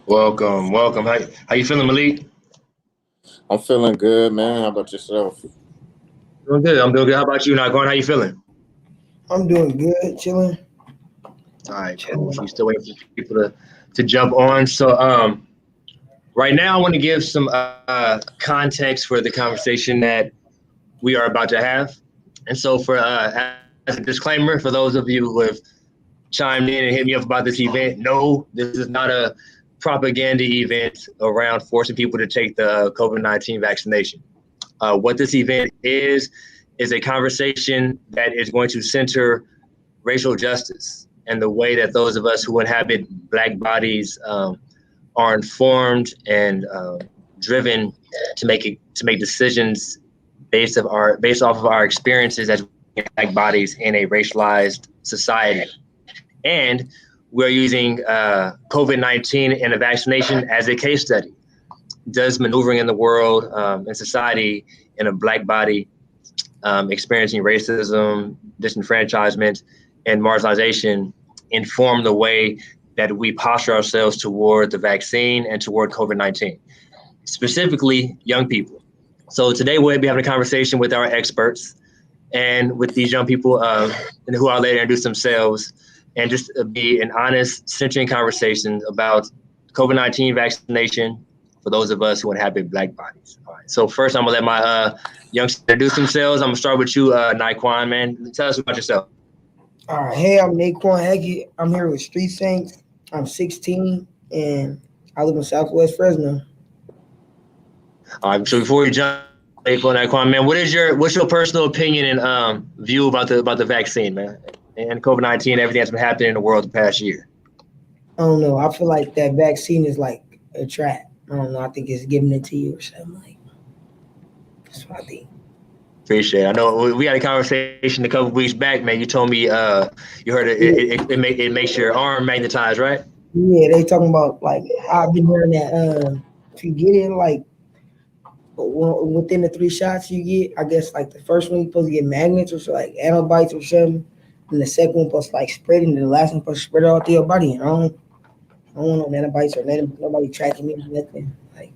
Welcome, welcome. How you feeling, Malik? I'm feeling good, man. How about yourself? Doing good. I'm doing good. How about you, Naquan? How you feeling? I'm doing good, chilling. All right, cool. Chilling. So you still waiting for people to jump on. So right now I want to give some context for the conversation that we are about to have. And so for as a disclaimer, for those of you who have chimed in and hit me up about this event, no, this is not a propaganda event around forcing people to take the COVID-19 vaccination. What this event is a conversation that is going to center racial justice and the way that those of us who inhabit Black bodies are informed and driven to make decisions based off of our experiences as Black bodies in a racialized society. And we're using COVID-19 and a vaccination as a case study. Does maneuvering in the world and society in a Black body experiencing racism, disenfranchisement, and marginalization inform the way that we posture ourselves toward the vaccine and toward COVID-19, specifically young people? So today we'll be having a conversation with our experts and with these young people who I'll later introduce themselves, and just be an honest, centering conversation about COVID-19 vaccination for those of us who inhabit Black bodies. All right. So first, I'm gonna let my youngsters introduce themselves. I'm gonna start with you, Naquan, man. Tell us about yourself. All right, hey, I'm Naquan Hackett. I'm here with Street Saints. I'm 16 and I live in Southwest Fresno. All right. So before we jump, Naquan, man, what's your personal opinion and view about the vaccine, man, and COVID-19, everything that's been happening in the world the past year? I don't know. I feel like that vaccine is like a trap. I don't know. I think it's giving it to you or something like. That's what I think. Appreciate it. I know we had a conversation a couple of weeks back, man. You told me you heard it makes your arm magnetized, right? Yeah, they talking about like I've been hearing that if you get it like within the 3 shots you get, I guess like the first one you're supposed to get magnets or so, like antibodies or something, and the second one supposed to like spread it, and the last one supposed to spread it all through your body. And I don't want no antibodies or nobody tracking me or nothing. Like,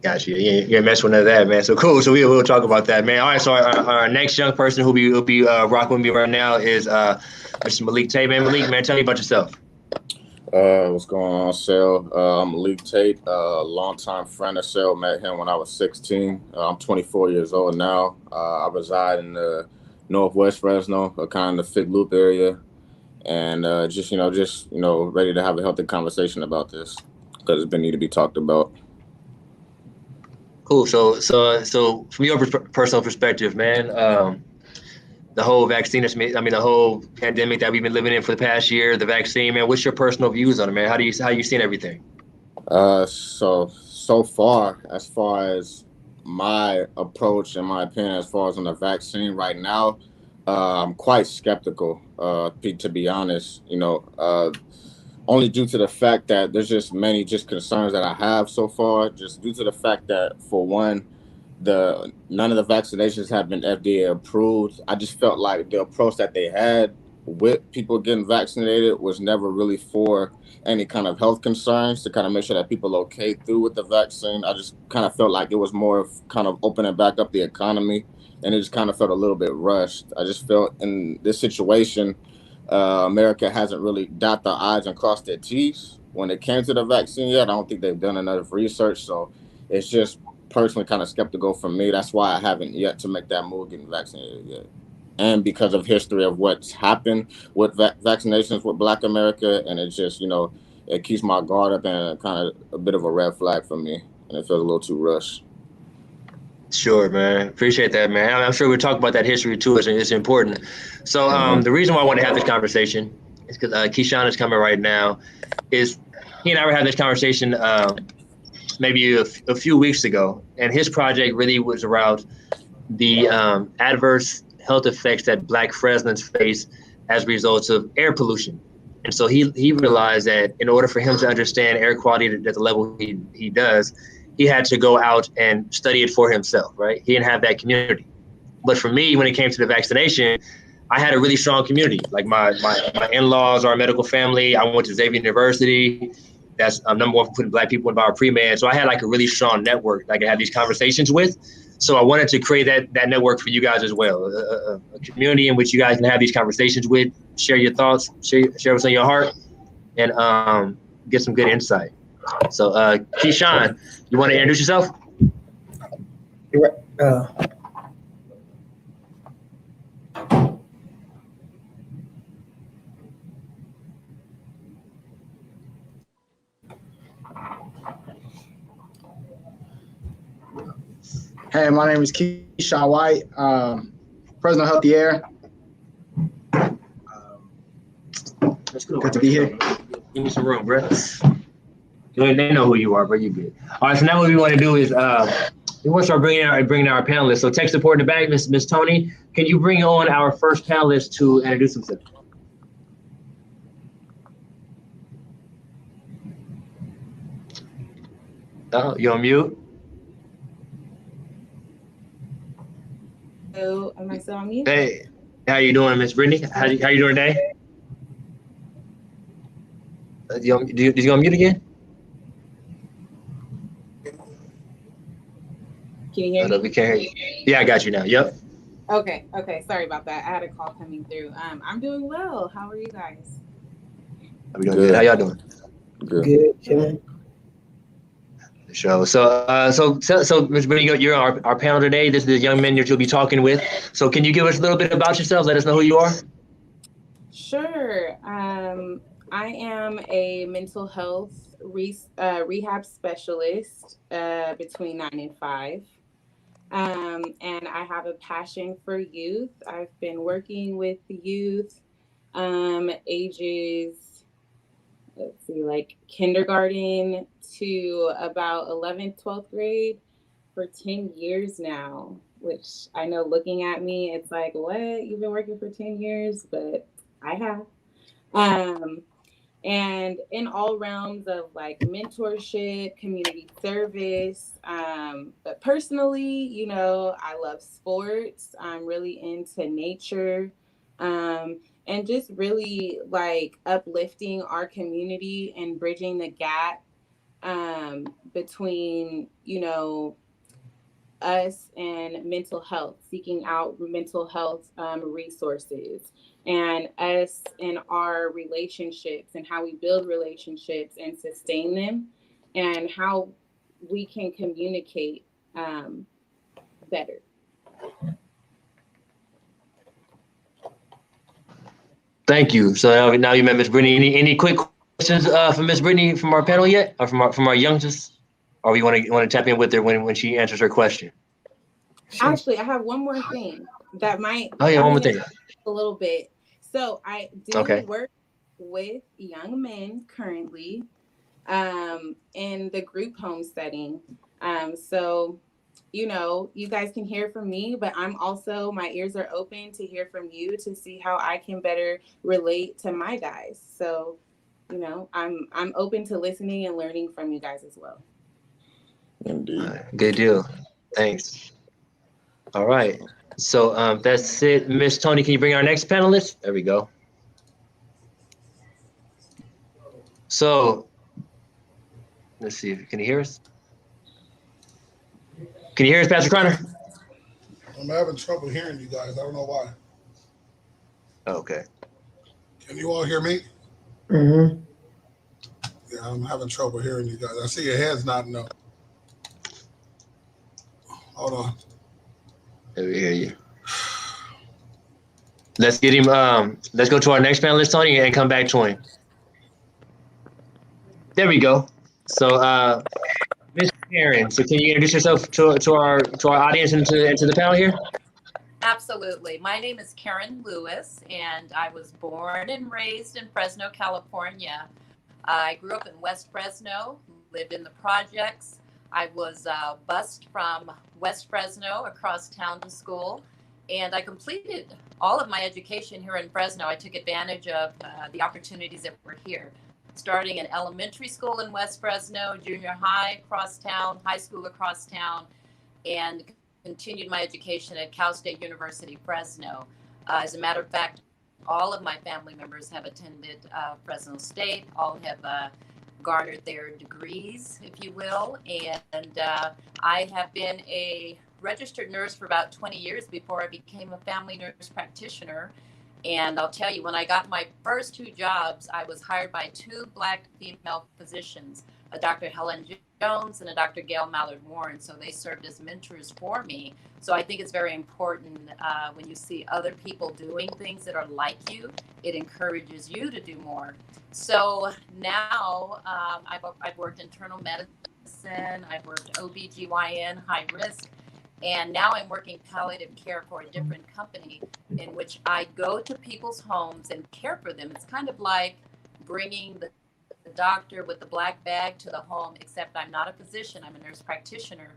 Gotcha. You ain't mess with none of that, man. So cool. So we'll talk about that, man. All right. So our next young person who'll be rocking with me right now is Mr. Malik Tate. Man, Malik, man, tell me about yourself. What's going on, Sel? I'm Malik Tate, longtime friend of Sel. Met him when I was 16. I'm 24 years old now. I reside in the Northwest Fresno, kind of the Fig Loop area, and just ready to have a healthy conversation about this because it's been need to be talked about. Cool. So from your personal perspective, man, the whole vaccine, the whole pandemic that we've been living in for the past year, the vaccine, man, what's your personal views on it, man? How you seen everything? So far as my approach and my opinion as far as on the vaccine right now, I'm quite skeptical, to be honest, only due to the fact that there's just many concerns that I have so far, just due to the fact that, for one, none of the vaccinations have been FDA approved. I just felt like the approach that they had with people getting vaccinated was never really for any kind of health concerns, to kind of make sure that people are okay through with the vaccine. I just kind of felt like it was more of kind of opening back up the economy, and it just kind of felt a little bit rushed. I just felt in this situation, America hasn't really dotted their I's and crossed their T's when it came to the vaccine yet. I don't think they've done enough research, so it's just personally kind of skeptical for me. That's why I haven't yet to make that move getting vaccinated yet. And because of history of what's happened with vaccinations with Black America, and it's just, it keeps my guard up, and kind of a bit of a red flag for me, and it feels a little too rushed. Sure, man. Appreciate that, man. I'm sure we'll talk about that history too. It's important. So the reason why I want to have this conversation is because Kieshaun is coming right now. Is he and I were having this conversation maybe a few weeks ago, and his project really was around the adverse health effects that Black Fresnans face as a result of air pollution. And so he realized that in order for him to understand air quality at the level he does, he had to go out and study it for himself, right? He didn't have that community. But for me, when it came to the vaccination, I had a really strong community. Like my in-laws are a medical family. I went to Xavier University. that's number one for putting Black people in our pre-med. So I had like a really strong network that I could have these conversations with. So I wanted to create that network for you guys as well, a community in which you guys can have these conversations with, share your thoughts, share what's on your heart, and get some good insight. So Kieshaun, you want to introduce yourself? Hey, my name is Kieshaun White, President of Healthy Air. Good to be here. Give me some room, bro. They know who you are, but you're good. All right, so now what we want to do is we want to start bringing our panelists. So tech support in the back, Miss Tony, can you bring on our first panelist to introduce himself? Oh, you're on mute. Hello, am I still on mute? Hey, how you doing, Miss Brittany? How you doing today? Did you go on mute again? Can you hear me? We can't hear you. Yeah, I got you now. Yep. Okay, sorry about that. I had a call coming through. I'm doing well. How are you guys? We doing good. How y'all doing? Good, chilling. Show. So Ms. Brittany, you're our panel today. This is the young men that you'll be talking with. So can you give us a little bit about yourself? Let us know who you are. Sure. I am a mental health rehab specialist between 9 and 5. And I have a passion for youth. I've been working with the youth ages, let's see, like kindergarten to about 11th, 12th grade for 10 years now, which I know looking at me, it's like, what? You've been working for 10 years? But I have. And in all realms of like mentorship, community service. But personally, I love sports. I'm really into nature. And just really like uplifting our community and bridging the gap between, us and mental health, seeking out mental health resources, and us in our relationships and how we build relationships and sustain them, and how we can communicate better. Thank you. So now you met Ms. Brittany. Any quick questions from Ms. Brittany from our panel yet, or from our youngsters? Or we want to tap in with her when she answers her question? Actually, I have one more thing that might. Oh yeah, one more thing. A little bit. So I do work with young men currently in the group home setting. So, you guys can hear from me, but my ears are open to hear from you to see how I can better relate to my guys. So, I'm open to listening and learning from you guys as well. Indeed. Good deal. Thanks. All right. So that's it. Miss Tony, can you bring our next panelist? There we go. So let's see. Can you hear us? Can you hear us, Pastor Kreiner? I'm having trouble hearing you guys. I don't know why. Okay. Can you all hear me? Mm-hmm. Yeah, I'm having trouble hearing you guys. I see your heads nodding up. Hold on. Let me hear you. Let's get him. Let's go to our next panelist, Tony, and come back to him. There we go. So, Miss Karen, so can you introduce yourself to our audience and to the panel here? Absolutely. My name is Karen Lewis, and I was born and raised in Fresno, California. I grew up in West Fresno, lived in the projects. I was bused from West Fresno across town to school, and I completed all of my education here in Fresno. I took advantage of the opportunities that were here, starting in elementary school in West Fresno, junior high across town, high school across town, and continued my education at Cal State University, Fresno. As a matter of fact, all of my family members have attended Fresno State, all have garnered their degrees, if you will. And I have been a registered nurse for about 20 years before I became a family nurse practitioner. And I'll tell you, when I got my first 2 jobs, I was hired by 2 Black female physicians, a Dr. Helen Jones and a Dr. Gail Mallard Warren. So they served as mentors for me. So I think it's very important when you see other people doing things that are like you, it encourages you to do more. So now I've worked internal medicine, I've worked OBGYN, high risk, and now I'm working palliative care for a different company in which I go to people's homes and care for them. It's kind of like bringing the doctor with the black bag to the home, except I'm not a physician, I'm a nurse practitioner.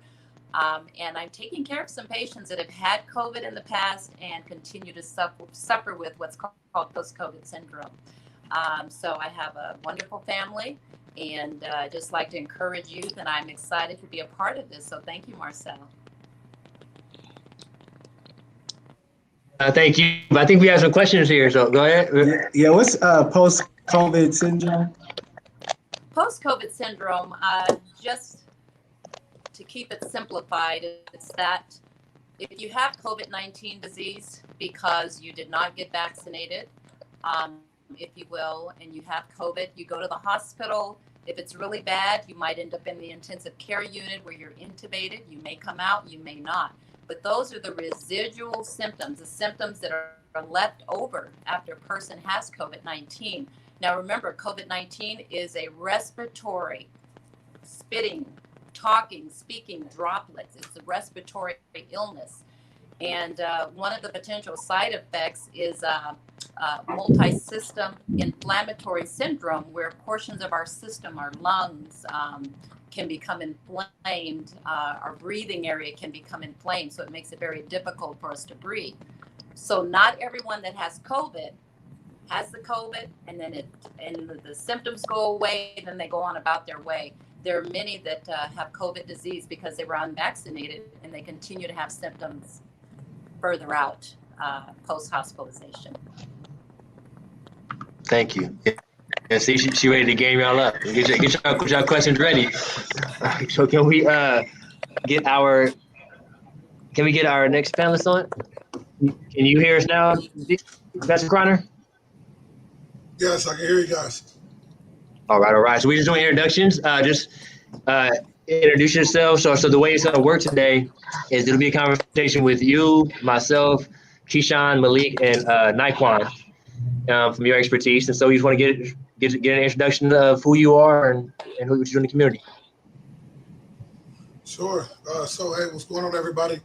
And I'm taking care of some patients that have had COVID in the past and continue to suffer with what's called post-COVID syndrome. So I have a wonderful family, and I just like to encourage youth, and I'm excited to be a part of this. So thank you, Marcel. Thank you. I think we have some questions here, so go ahead. Yeah, what's post-COVID syndrome? Post-COVID syndrome, just to keep it simplified, it's that if you have COVID-19 disease because you did not get vaccinated, if you will, and you have COVID, you go to the hospital. If it's really bad, you might end up in the intensive care unit where you're intubated. You may come out, you may not. But those are the residual symptoms, the symptoms that are left over after a person has COVID-19. Now remember, COVID-19 is a respiratory, spitting, talking, speaking droplets. It's a respiratory illness. And one of the potential side effects is multi-system inflammatory syndrome, where portions of our system, our lungs, can become inflamed. Our breathing area can become inflamed, so it makes it very difficult for us to breathe. So not everyone that has COVID has the COVID, and then the symptoms go away, and then they go on about their way. There are many that have COVID disease because they were unvaccinated, and they continue to have symptoms further out post-hospitalization. Thank you. Yeah, see, she ready to game y'all up. Get your questions ready. So can we get our next panelist on? Can you hear us now, Professor Kreiner? Yes, I can hear you guys. All right. So we're just doing introductions. Just introduce yourself. So the way it's going to work today is it'll be a conversation with you, myself, Kieshaun, Malik, and Naquan from your expertise. And so we just want to get an introduction of who you are and what you do in the community. Sure. So, hey, what's going on, everybody?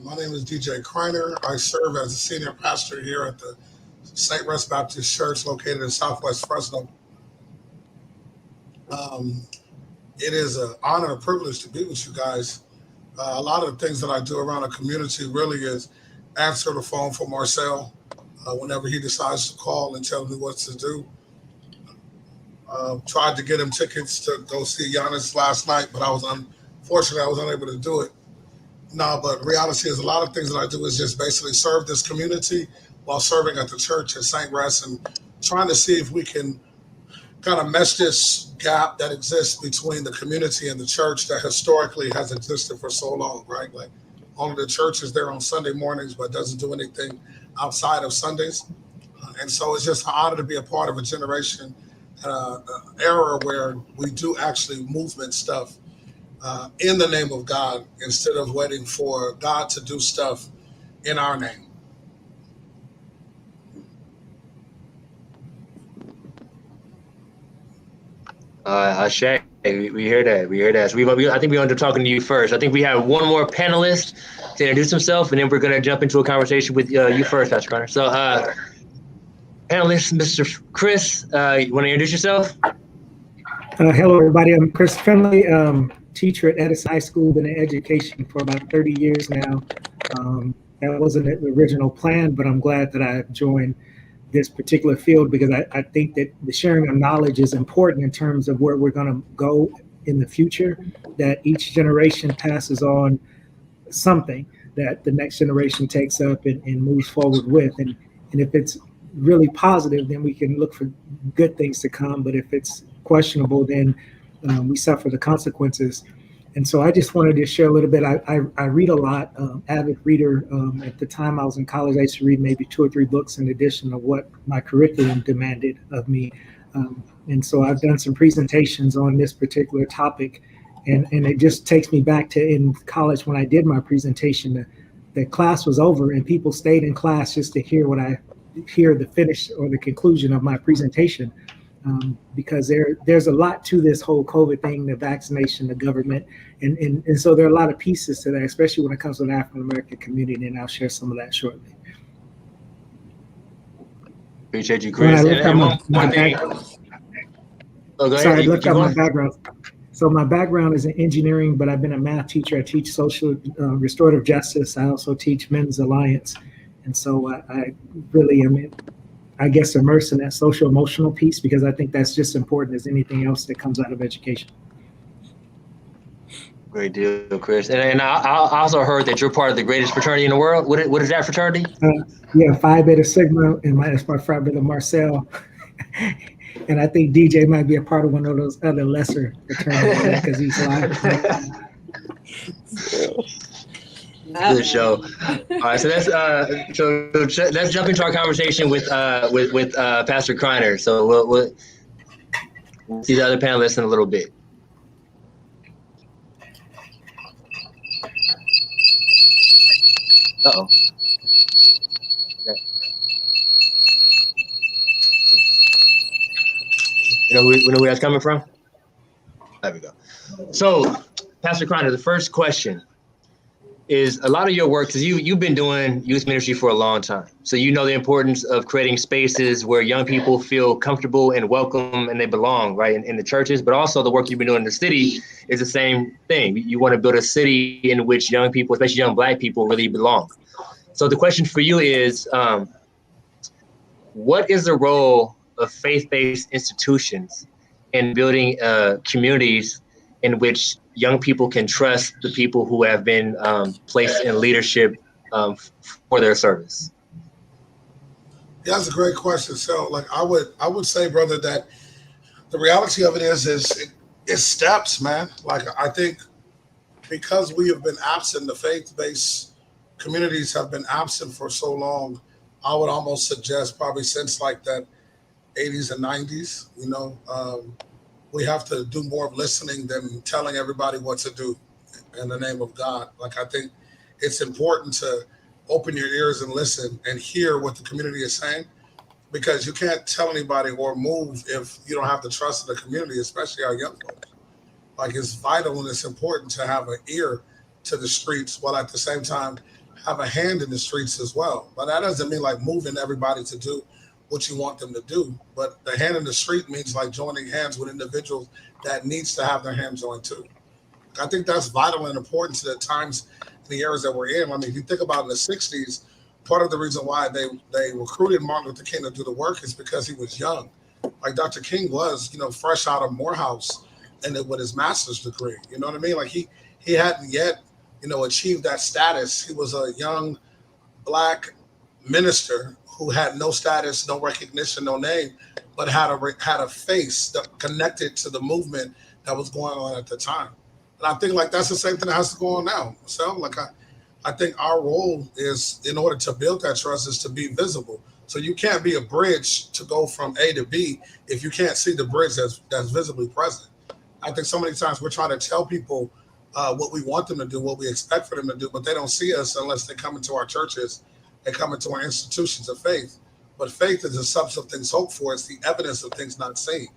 My name is DJ Kreiner. I serve as a senior pastor here at the St. Rest Baptist Church located in Southwest Fresno. It is an honor and privilege to be with you guys. A lot of the things that I do around the community really is answer the phone for Marcel whenever he decides to call and tell me what to do. Tried to get him tickets to go see Giannis last night, but unfortunately I was unable to do it. No, but reality is a lot of things that I do is just basically serve this community while serving at the church at St. Rest and trying to see if we can kind of mesh this gap that exists between the community and the church that historically has existed for so long, right? Like only the church is there on Sunday mornings, but doesn't do anything outside of Sundays. And so it's just an honor to be a part of a generation, era where we do actually movement stuff in the name of God instead of waiting for God to do stuff in our name. Ashe, we hear that. So I think we're going to talking to you first. I think we have one more panelist to introduce himself, and then we're going to jump into a conversation with you first, Pastor Kreiner. So, panelist, Mr. Chris, you want to introduce yourself? Hello, everybody. I'm Chris Finley, teacher at Edison High School, been in education for about 30 years now. That wasn't the original plan, but I'm glad that I joined this particular field because I think that the sharing of knowledge is important in terms of where we're going to go in the future, that each generation passes on something that the next generation takes up and moves forward with. And if it's really positive, then we can look for good things to come. But if it's questionable, then we suffer the consequences. And so I just wanted to share a little bit. I read a lot, avid reader. At the time I was in college, I used to read maybe 2 or 3 books in addition of what my curriculum demanded of me. And so I've done some presentations on this particular topic. And it just takes me back to in college when I did my presentation, the class was over and people stayed in class just to hear the finish or the conclusion of my presentation. Because there's a lot to this whole COVID thing, the vaccination, the government, and so there are a lot of pieces to that, especially when it comes to the African American community, and I'll share some of that shortly. Appreciate you, Chris. Go ahead. Look at my background. So my background is in engineering, but I've been a math teacher. I teach social restorative justice. I also teach Men's Alliance, and so I really am, I guess, immersed in that social emotional piece because I think that's just important as anything else that comes out of education. Great deal, Chris. And I also heard that you're part of the greatest fraternity in the world. What is that fraternity? Yeah, Phi Beta Sigma, and that's my frat brother Marcel. And I think DJ might be a part of one of those other lesser fraternities because he's live. Good show. All right, so let's jump into our conversation with Pastor Kreiner. So we'll see the other panelists in a little bit. Uh-oh. Okay. You know where that's coming from? There we go. So, Pastor Kreiner, the first question is a lot of your work, because you've been doing youth ministry for a long time. So you know the importance of creating spaces where young people feel comfortable and welcome and they belong, right, in the churches. But also the work you've been doing in the city is the same thing. You want to build a city in which young people, especially young Black people, really belong. So the question for you is, what is the role of faith-based institutions in building communities in which young people can trust the people who have been placed in leadership for their service? Yeah, that's a great question. So, like, I would say, brother, that the reality of it is it's steps, man. Like, I think because we have been absent, the faith-based communities have been absent for so long. I would almost suggest probably since like that 80s and 90s, we have to do more of listening than telling everybody what to do in the name of God. Like, I think it's important to open your ears and listen and hear what the community is saying, because you can't tell anybody or move if you don't have the trust of the community, especially our young folks. Like, it's vital and it's important to have an ear to the streets while at the same time have a hand in the streets as well. But that doesn't mean like moving everybody to do what you want them to do. But the hand in the street means like joining hands with individuals that needs to have their hands joined too. I think that's vital and important to the times and the eras that we're in. I mean, if you think about in the 60s, part of the reason why they recruited Martin Luther King to do the work is because he was young. Like Dr. King was, fresh out of Morehouse and with his master's degree. You know what I mean? Like he hadn't yet, achieved that status. He was a young Black minister who had no status, no recognition, no name, but had a face that connected to the movement that was going on at the time. And I think like that's the same thing that has to go on now. So like I think our role is, in order to build that trust, is to be visible. So you can't be a bridge to go from A to B if you can't see the bridge that's visibly present. I think so many times we're trying to tell people what we want them to do, what we expect for them to do, but they don't see us unless they come into our churches, they come into our institutions of faith. But faith is the substance of things hoped for. It's the evidence of things not seen.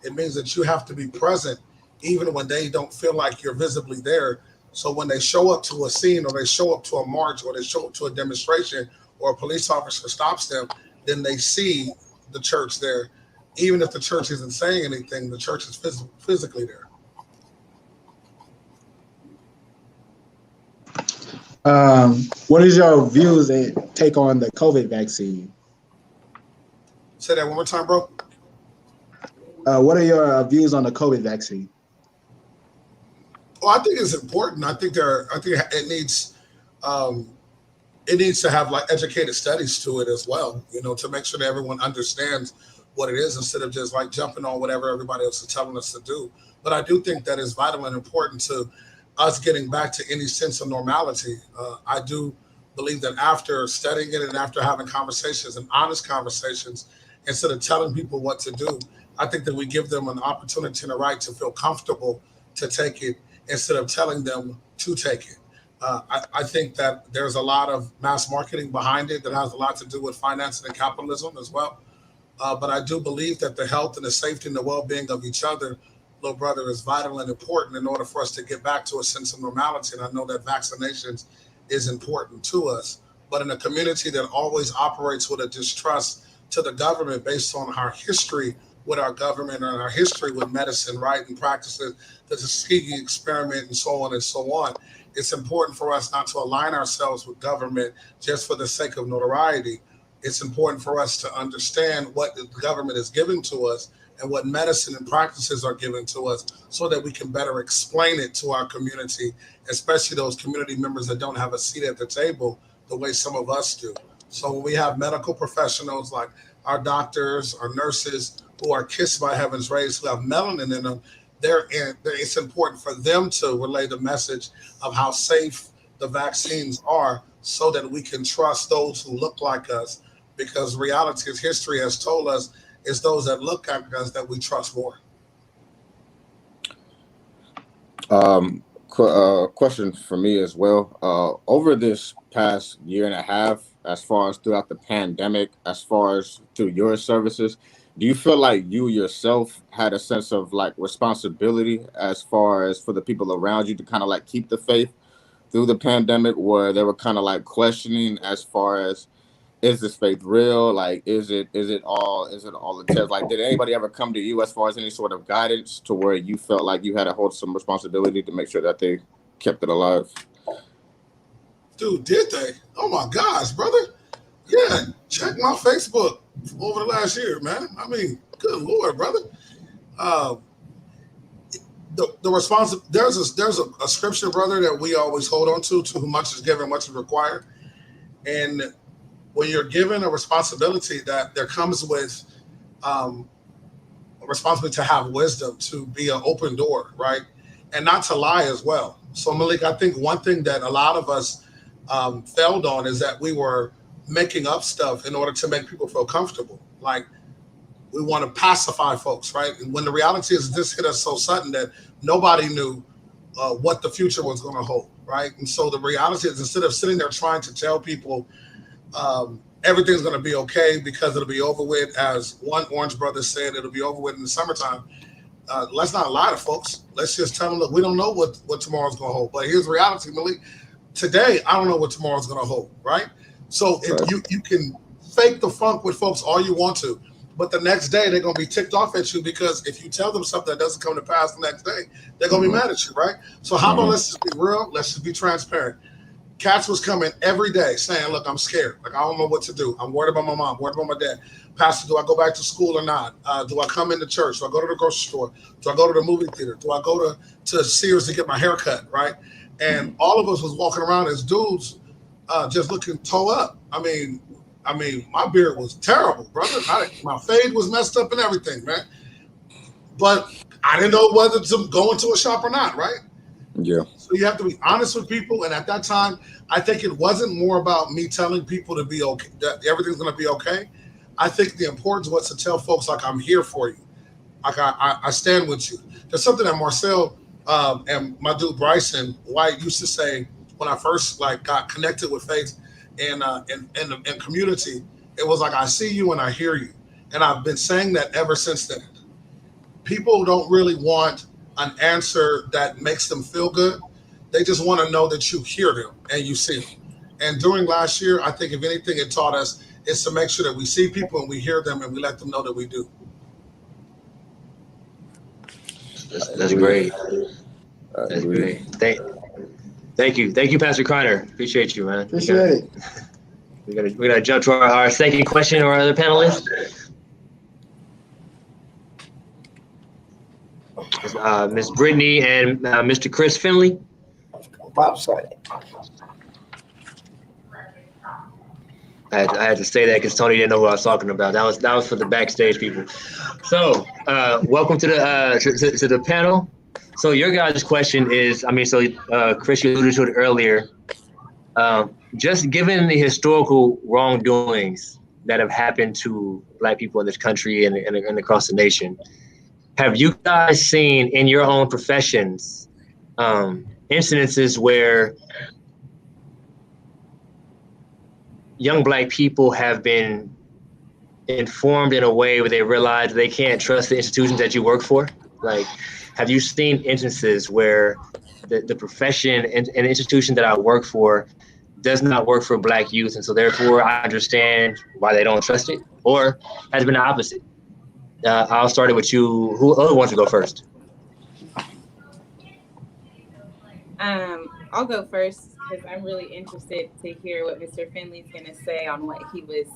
It means that you have to be present even when they don't feel like you're visibly there. So when they show up to a scene, or they show up to a march, or they show up to a demonstration, or a police officer stops them, then they see the church there. Even if the church isn't saying anything, the church is physically there. What is your views and take on the COVID vaccine? Say that one more time, bro. What are your views on the COVID vaccine? Well, I think it's important. I think it needs to have like educated studies to it as well, to make sure that everyone understands what it is instead of just like jumping on whatever everybody else is telling us to do. But I do think that it's vital and important to us getting back to any sense of normality. I do believe that after studying it and after having conversations and honest conversations, instead of telling people what to do, I think that we give them an opportunity and a right to feel comfortable to take it instead of telling them to take it. I think that there's a lot of mass marketing behind it that has a lot to do with financing and capitalism as well. But I do believe that the health and the safety and the well-being of each other, little brother, is vital and important in order for us to get back to a sense of normality. And I know that vaccinations is important to us, but in a community that always operates with a distrust to the government based on our history with our government and our history with medicine, right, and practices, the Tuskegee experiment and so on and so on, it's important for us not to align ourselves with government just for the sake of notoriety. It's important for us to understand what the government is giving to us and what medicine and practices are given to us so that we can better explain it to our community, especially those community members that don't have a seat at the table the way some of us do. So when we have medical professionals like our doctors, our nurses, who are kissed by heaven's rays, who have melanin in them, it's important for them to relay the message of how safe the vaccines are so that we can trust those who look like us, because reality is history has told us it's those that look like us that we trust more. Question for me as well. Over this past year and a half, as far as throughout the pandemic, as far as through your services, do you feel like you yourself had a sense of like responsibility as far as for the people around you to kind of like keep the faith through the pandemic, where they were kind of like questioning as far as, is this faith real? Like, is it all it tells? Like, did anybody ever come to you as far as any sort of guidance to where you felt like you had to hold some responsibility to make sure that they kept it alive? Dude, did they? Oh my gosh, brother. Yeah, check my Facebook over the last year, man. I mean, good Lord, brother. The response, there's a scripture, brother, that we always hold on to whom much is given, much is required. And when you're given a responsibility, that there comes with a responsibility to have wisdom, to be an open door, right? And not to lie as well. So Malik, I think one thing that a lot of us failed on is that we were making up stuff in order to make people feel comfortable. Like, we want to pacify folks, right? And when the reality is this hit us so sudden that nobody knew what the future was going to hold, right? And so the reality is, instead of sitting there trying to tell people everything's going to be okay because it'll be over with, as one Orange brother said, it'll be over with in the summertime. Let's not lie to folks. Let's just tell them, look, we don't know what tomorrow's going to hold. But here's the reality, Malik. Today, I don't know what tomorrow's going to hold, right? So if you can fake the funk with folks all you want to, but the next day they're going to be ticked off at you, because if you tell them something that doesn't come to pass the next day, they're going to be mad at you, right? So how about let's just be real? Let's just be transparent. Cats was coming every day saying, look, I'm scared. Like, I don't know what to do. I'm worried about my mom, worried about my dad. Pastor, do I go back to school or not? Do I come into church? Do I go to the grocery store? Do I go to the movie theater? Do I go to Sears to get my hair cut, right? And all of us was walking around as dudes just looking toe up. I mean, my beard was terrible, brother. My fade was messed up and everything, man. But I didn't know whether to go into a shop or not, right? Yeah. So you have to be honest with people. And at that time, I think it wasn't more about me telling people to be okay, that everything's going to be okay. I think the importance was to tell folks, like, I'm here for you. Like, I stand with you. There's something that Marcel and my dude Bryson White used to say when I first got connected with faith and community. It was like, I see you and I hear you. And I've been saying that ever since then. People don't really want an answer that makes them feel good. They just want to know that you hear them and you see them. And during last year, I think if anything it taught us is to make sure that we see people and we hear them and we let them know that we do. That's great. That's great. Thank you, Pastor Kreiner. Appreciate you, man. Appreciate it. We gotta jump to our second question or other panelists. Ms. Brittany and Mr. Chris Finley. I had to say that because Tony didn't know who I was talking about. That was for the backstage people. So welcome to the panel. So your guys' question is, Chris, you alluded to it earlier. Just given the historical wrongdoings that have happened to Black people in this country and across the nation, have you guys seen in your own professions incidences where young Black people have been informed in a way where they realize they can't trust the institutions that you work for? Like, have you seen instances where the profession and the institution that I work for does not work for Black youth, and so therefore I understand why they don't trust it? Or has it been the opposite? I'll start it with you. Who wants to go first? I'll go first because I'm really interested to hear what Mr. Finley's going to say on what he was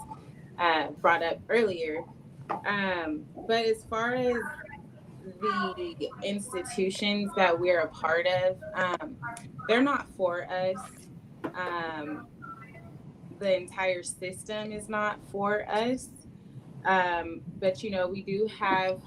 brought up earlier. But as far as the institutions that we're a part of, they're not for us. The entire system is not for us. But, we do have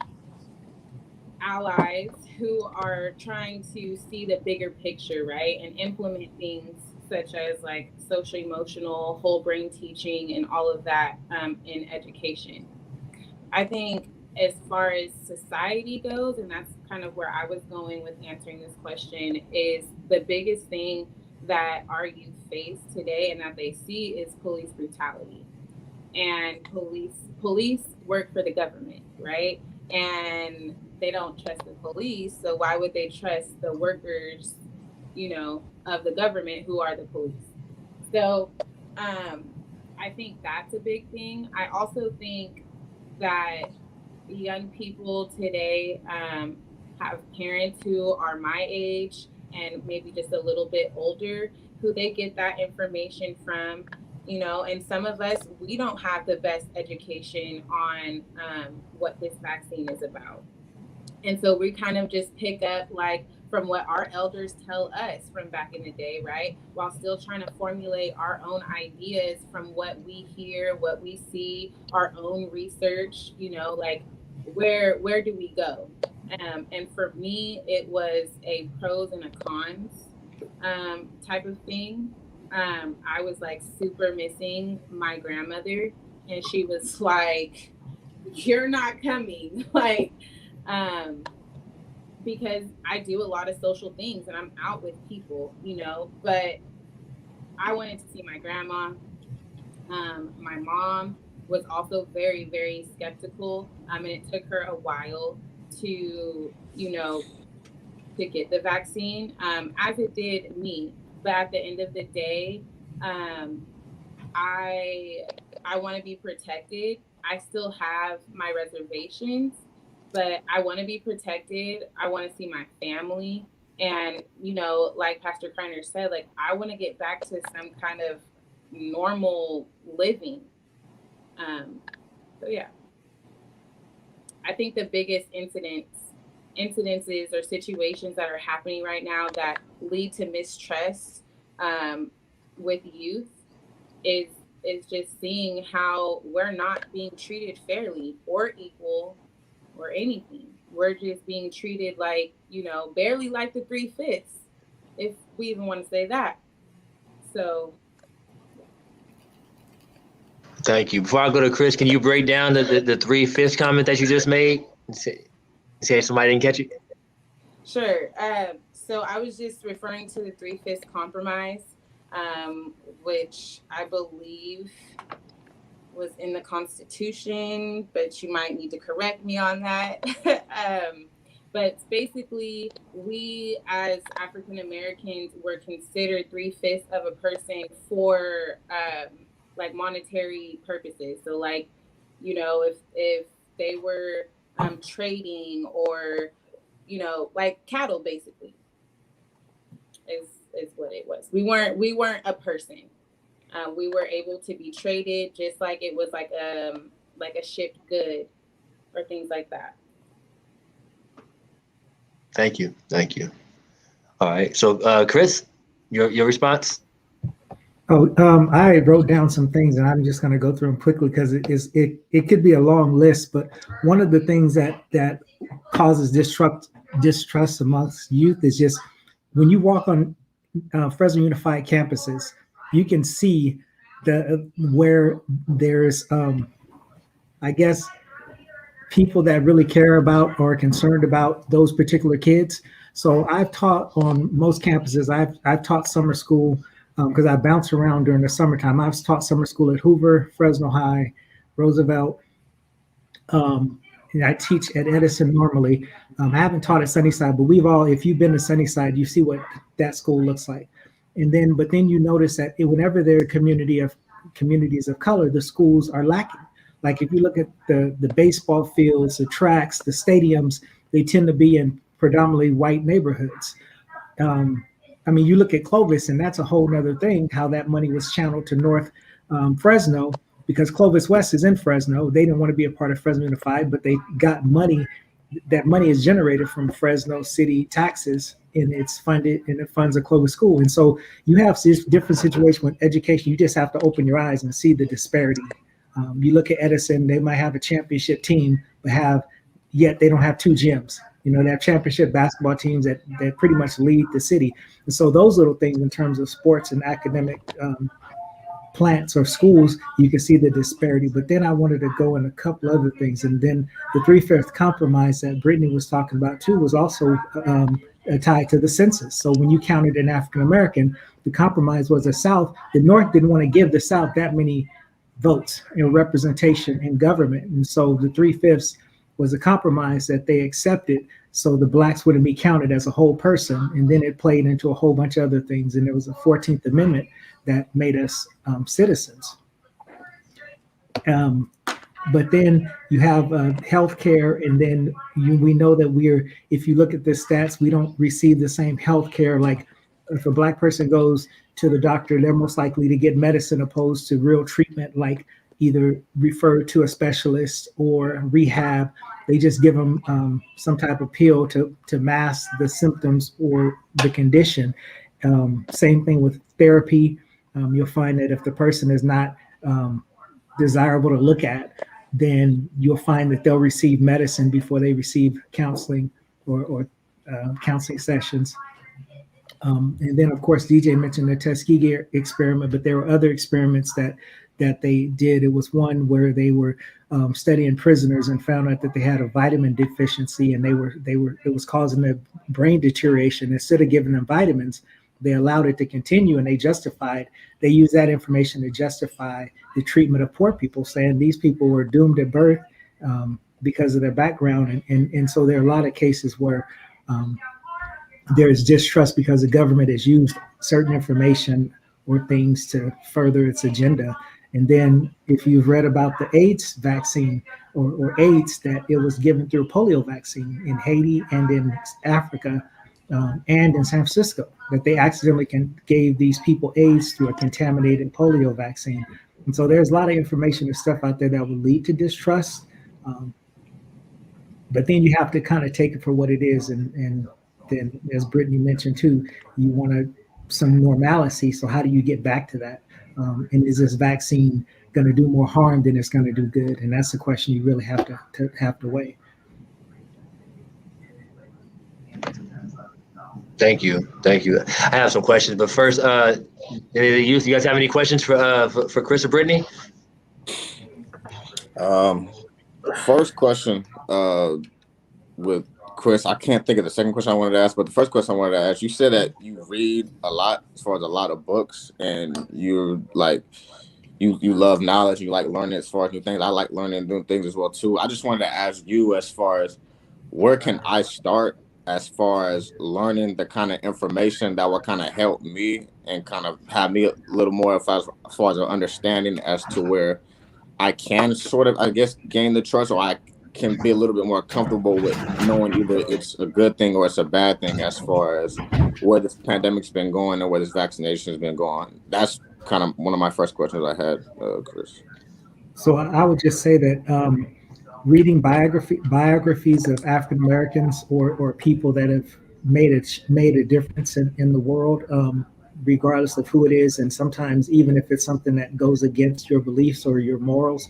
allies who are trying to see the bigger picture, right? And implement things such as like social emotional, whole brain teaching, and all of that in education. I think as far as society goes, and that's kind of where I was going with answering this question, is the biggest thing that our youth face today and that they see is police brutality. And police work for the government, right? And they don't trust the police, so why would they trust the workers, of the government who are the police? So I think that's a big thing. I also think that young people today have parents who are my age and maybe just a little bit older, who they get that information from, and some of us, we don't have the best education on what this vaccine is about. And so we kind of just pick up like from what our elders tell us from back in the day, right? While still trying to formulate our own ideas from what we hear, what we see, our own research, like where do we go? And for me, it was a pros and a cons type of thing. I was like super missing my grandmother, and she was like, "You're not coming," like. Because I do a lot of social things and I'm out with people, but I wanted to see my grandma. My mom was also very, very skeptical. And it took her a while to, to get the vaccine, as it did me. But at the end of the day, I want to be protected. I still have my reservations, but I want to be protected. I want to see my family. And, like Pastor Kreiner said, like, I want to get back to some kind of normal living. So, yeah. I think the biggest incidences or situations that are happening right now that lead to mistrust with youth is just seeing how we're not being treated fairly or equal or anything. We're just being treated like, barely like the 3/5, if we even want to say that. So. Thank you. Before I go to Chris, can you break down the 3/5 comment that you just made? Say somebody didn't catch it? Sure. So I was just referring to the 3/5 compromise, which I believe was in the Constitution, but you might need to correct me on that. But basically, we as African Americans were considered 3/5 of a person for like monetary purposes. So like, if they were trading or, like cattle, basically, is what it was. We weren't a person. We were able to be traded just like it was like a shipped good or things like that. Thank you. All right. So, Chris, your response? I wrote down some things, and I'm just going to go through them quickly because it could be a long list. But one of the things that causes distrust amongst youth is just when you walk on Fresno Unified campuses, you can see where there's I guess people that really care about or are concerned about those particular kids. So I've taught on most campuses. I've taught summer school because I bounce around during the summertime. I've taught summer school at Hoover, Fresno High, Roosevelt. And I teach at Edison normally. I haven't taught at Sunnyside, but if you've been to Sunnyside, you see what that school looks like. But then you notice that whenever there are communities of color, the schools are lacking. Like if you look at the baseball fields, the tracks, the stadiums, they tend to be in predominantly white neighborhoods. I mean, you look at Clovis, and that's a whole nother thing, how that money was channeled to North Fresno, because Clovis West is in Fresno. They didn't want to be a part of Fresno Unified, but they got money. That money is generated from Fresno city taxes, and it's funded, and it funds a Clovis school. And so you have this different situation with education. You just have to open your eyes and see the disparity. You look at Edison, they might have a championship team, yet they don't have two gyms. You know, they have championship basketball teams that pretty much lead the city. And so those little things in terms of sports and academic plants or schools, you can see the disparity. But then I wanted to go in a couple other things. And then the 3/5 compromise that Brittany was talking about too was also tied to the census. So when you counted an African American, the compromise was the South. The North didn't want to give the South that many votes, representation in government. And so the 3/5 was a compromise that they accepted so the blacks wouldn't be counted as a whole person. And then it played into a whole bunch of other things. And there was a 14th Amendment that made us citizens. But then you have healthcare, and then we know that if you look at the stats, we don't receive the same healthcare. Like if a black person goes to the doctor, they're most likely to get medicine opposed to real treatment, like either referred to a specialist or rehab. They just give them some type of pill to mask the symptoms or the condition. Same thing with therapy. You'll find that if the person is not desirable to look at, then you'll find that they'll receive medicine before they receive counseling or counseling sessions. And then, of course, DJ mentioned the Tuskegee experiment, but there were other experiments that they did. It was one where they were studying prisoners and found out that they had a vitamin deficiency, and it was causing their brain deterioration. Instead of giving them vitamins, they allowed it to continue, and they used that information to justify the treatment of poor people, saying these people were doomed at birth because of their background. And so there are a lot of cases where there's distrust because the government has used certain information or things to further its agenda. And then if you've read about the AIDS vaccine or AIDS, that it was given through polio vaccine in Haiti and in Africa and in San Francisco, that they accidentally gave these people AIDS through a contaminated polio vaccine. And so there's a lot of information and stuff out there that will lead to distrust. But then you have to kind of take it for what it is. And then, as Brittany mentioned too, you want some normalcy. So how do you get back to that? And is this vaccine going to do more harm than it's going to do good? And that's the question you really have to weigh. Thank you. I have some questions, but first, any of the youth, you guys have any questions for Chris or Brittany? First question with Chris, I can't think of the second question I wanted to ask, but the first question I wanted to ask, you said that you read a lot, as far as a lot of books, and you're like, you love knowledge, you like learning as far as new things. I like learning and doing things as well too. I just wanted to ask you, as far as where can I start as far as learning the kind of information that will kind of help me and kind of have me a little more as far as an understanding as to where I can sort of, I guess, gain the trust, or I can be a little bit more comfortable with knowing either it's a good thing or it's a bad thing as far as where this pandemic's been going or where this vaccination has been going. That's kind of one of my first questions I had, Chris. So I would just say that reading biographies of African Americans or people that have made a difference in the world, regardless of who it is. And sometimes even if it's something that goes against your beliefs or your morals,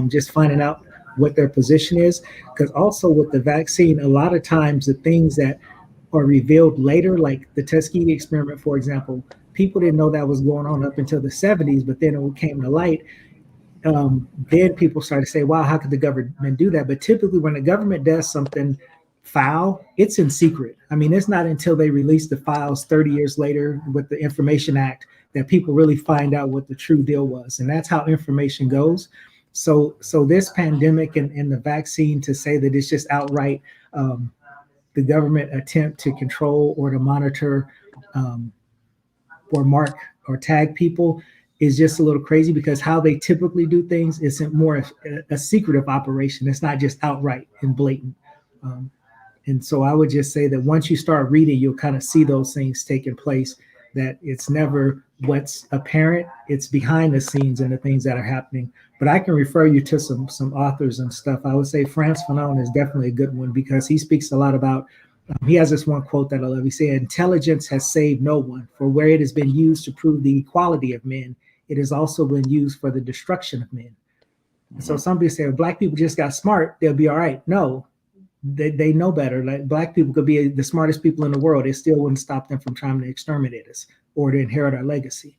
just finding out what their position is. Because also with the vaccine, a lot of times the things that are revealed later, like the Tuskegee experiment, for example, people didn't know that was going on up until the 70s, but then it came to light. Then people started to say, wow, how could the government do that? But typically when the government does something foul, it's in secret. I mean, it's not until they release the files 30 years later with the Information Act that people really find out what the true deal was. And that's how information goes. So this pandemic and the vaccine, to say that it's just outright the government attempt to control or to monitor or mark or tag people is just a little crazy, because how they typically do things isn't more a secretive operation. It's not just outright and blatant. And so I would just say that once you start reading, you'll kind of see those things taking place, that it's never what's apparent, it's behind the scenes and the things that are happening. But I can refer you to some authors and stuff. I would say Frantz Fanon is definitely a good one, because he speaks a lot about, he has this one quote that I love. He said, intelligence has saved no one, for where it has been used to prove the equality of men, it has also been used for the destruction of men. Mm-hmm. So some people say, if Black people just got smart, they'll be all right. No, they know better. Like Black people could be the smartest people in the world. It still wouldn't stop them from trying to exterminate us or to inherit our legacy.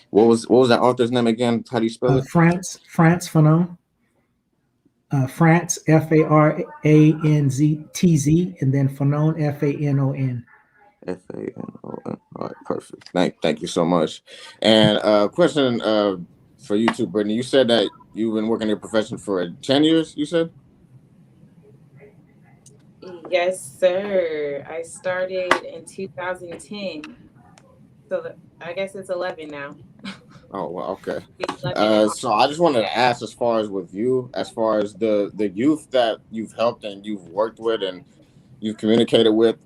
What was that author's name again? How do you spell it? Frantz Fanon. Frantz, F-A-R-A-N-Z-T-Z, and then Fanon, F-A-N-O-N. F-A-N-O-N. All right, perfect. Thank you so much. And question for you too, Brittany. You said that you've been working in your profession for 10 years, you said? Yes, sir. I started in 2010. So I guess it's 11 now. Oh, well, okay. So I just wanted to ask, as far as with you, as far as the youth that you've helped and you've worked with and you've communicated with,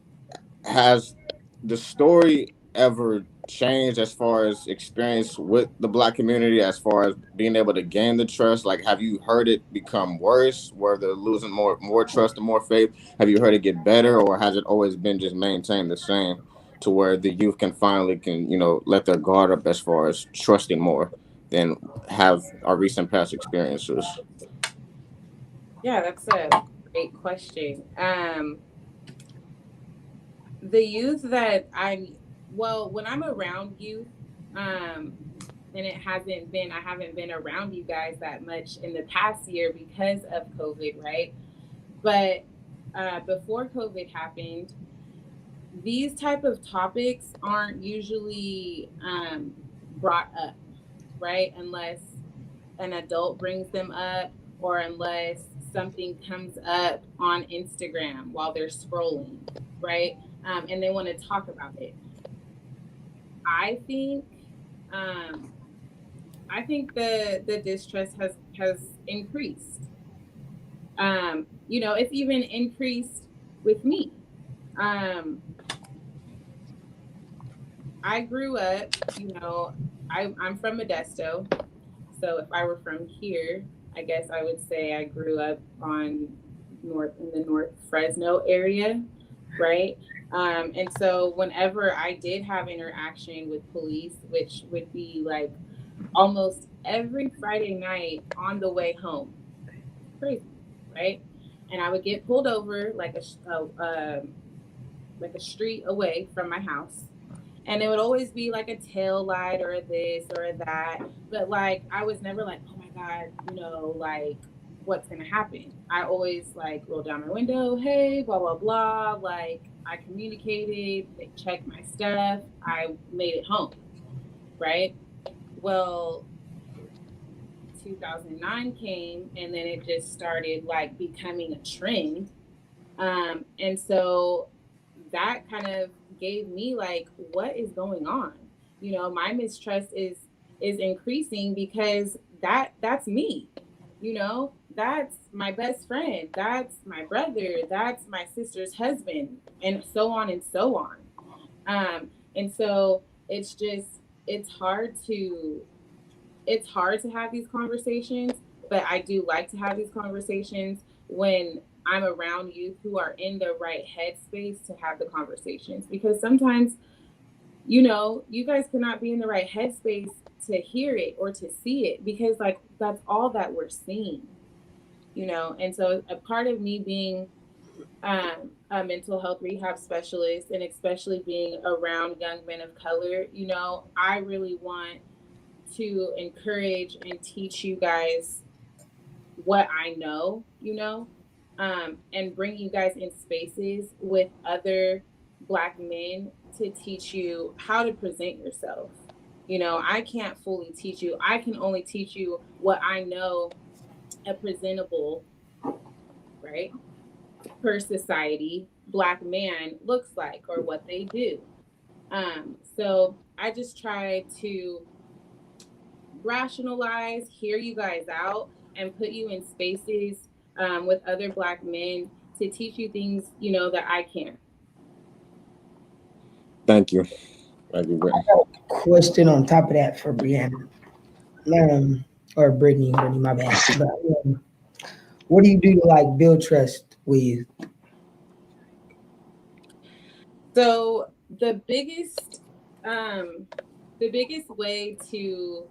has the story ever changed as far as experience with the Black community, as far as being able to gain the trust? Like, have you heard it become worse, where they're losing more trust and more faith? Have you heard it get better, or has it always been just maintained the same, to where the youth can finally let their guard up as far as trusting more than have our recent past experiences? Yeah, that's a great question. The youth that when I'm around youth, and I haven't been around you guys that much in the past year because of COVID, right? But before COVID happened, these type of topics aren't usually brought up, right? Unless an adult brings them up, or unless something comes up on Instagram while they're scrolling, right? And they want to talk about it. I think the distrust has increased. It's even increased with me. I grew up, I'm from Modesto. So if I were from here, I guess I would say I grew up in the North Fresno area, right? And so whenever I did have interaction with police, which would be like almost every Friday night on the way home, crazy, right? And I would get pulled over like a street away from my house. And it would always be like a tail light or a this or a that. But like, I was never like, oh my God, like what's going to happen? I always like roll down my window. Hey, blah, blah, blah. Like I communicated, they checked my stuff. I made it home. Right. Well, 2009 came, and then it just started like becoming a trend. And so that kind of gave me like, what is going on? My mistrust is increasing, because that's me, that's my best friend, that's my brother, that's my sister's husband, and so on and so on. And so it's hard to have these conversations, but I do like to have these conversations when I'm around youth who are in the right headspace to have the conversations, because sometimes you know, you guys cannot be in the right headspace to hear it or to see it, because like that's all that we're seeing, you know. And so a part of me being a mental health rehab specialist, and especially being around young men of color, you know, I really want to encourage and teach you guys what I know, you know, and bring you guys in spaces with other Black men to teach you how to present yourself. You know, I can't fully teach you. I can only teach you what I know a presentable, right, per society Black man looks like, or what they do. So I just try to rationalize, hear you guys out, and put you in spaces with other Black men to teach you things, you know, that I can't. Thank you. Thank you, Brittany. I got a question on top of that for Brianna. Or Brittany, my bad. But, what do you do to like build trust with you? So the biggest way to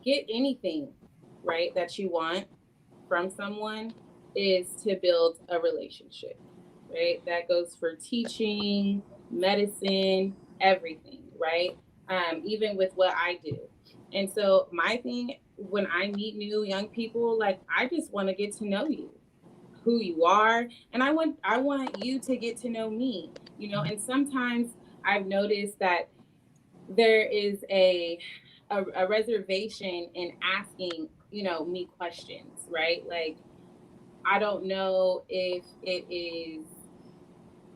get anything, right, that you want from someone is to build a relationship, right? That goes for teaching, medicine, everything, right? Even with what I do. And so my thing when I meet new young people, like I just want to get to know you, who you are, and I want you to get to know me, you know. And sometimes I've noticed that there is a reservation in asking, you know, me questions, right? Like I don't know if it is,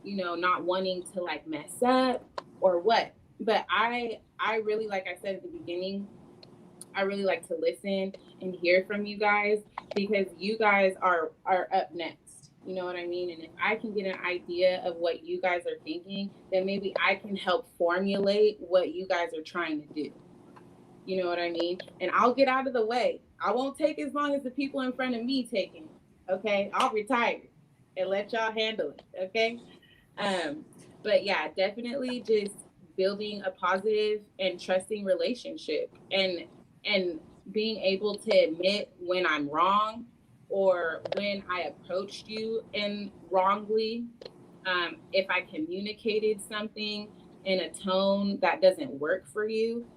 you know, not wanting to like mess up or what, but I really, like I said at the beginning, I really like to listen and hear from you guys, because you guys are up next. You know what I mean? And if I can get an idea of what you guys are thinking, then maybe I can help formulate what you guys are trying to do. You know what I mean? And I'll get out of the way. I won't take as long as the people in front of me taking. Okay? I'll retire and let y'all handle it. Okay? But yeah, definitely just building a positive and trusting relationship, and being able to admit when I'm wrong or when I approached you and wrongly. If I communicated something in a tone that doesn't work for you,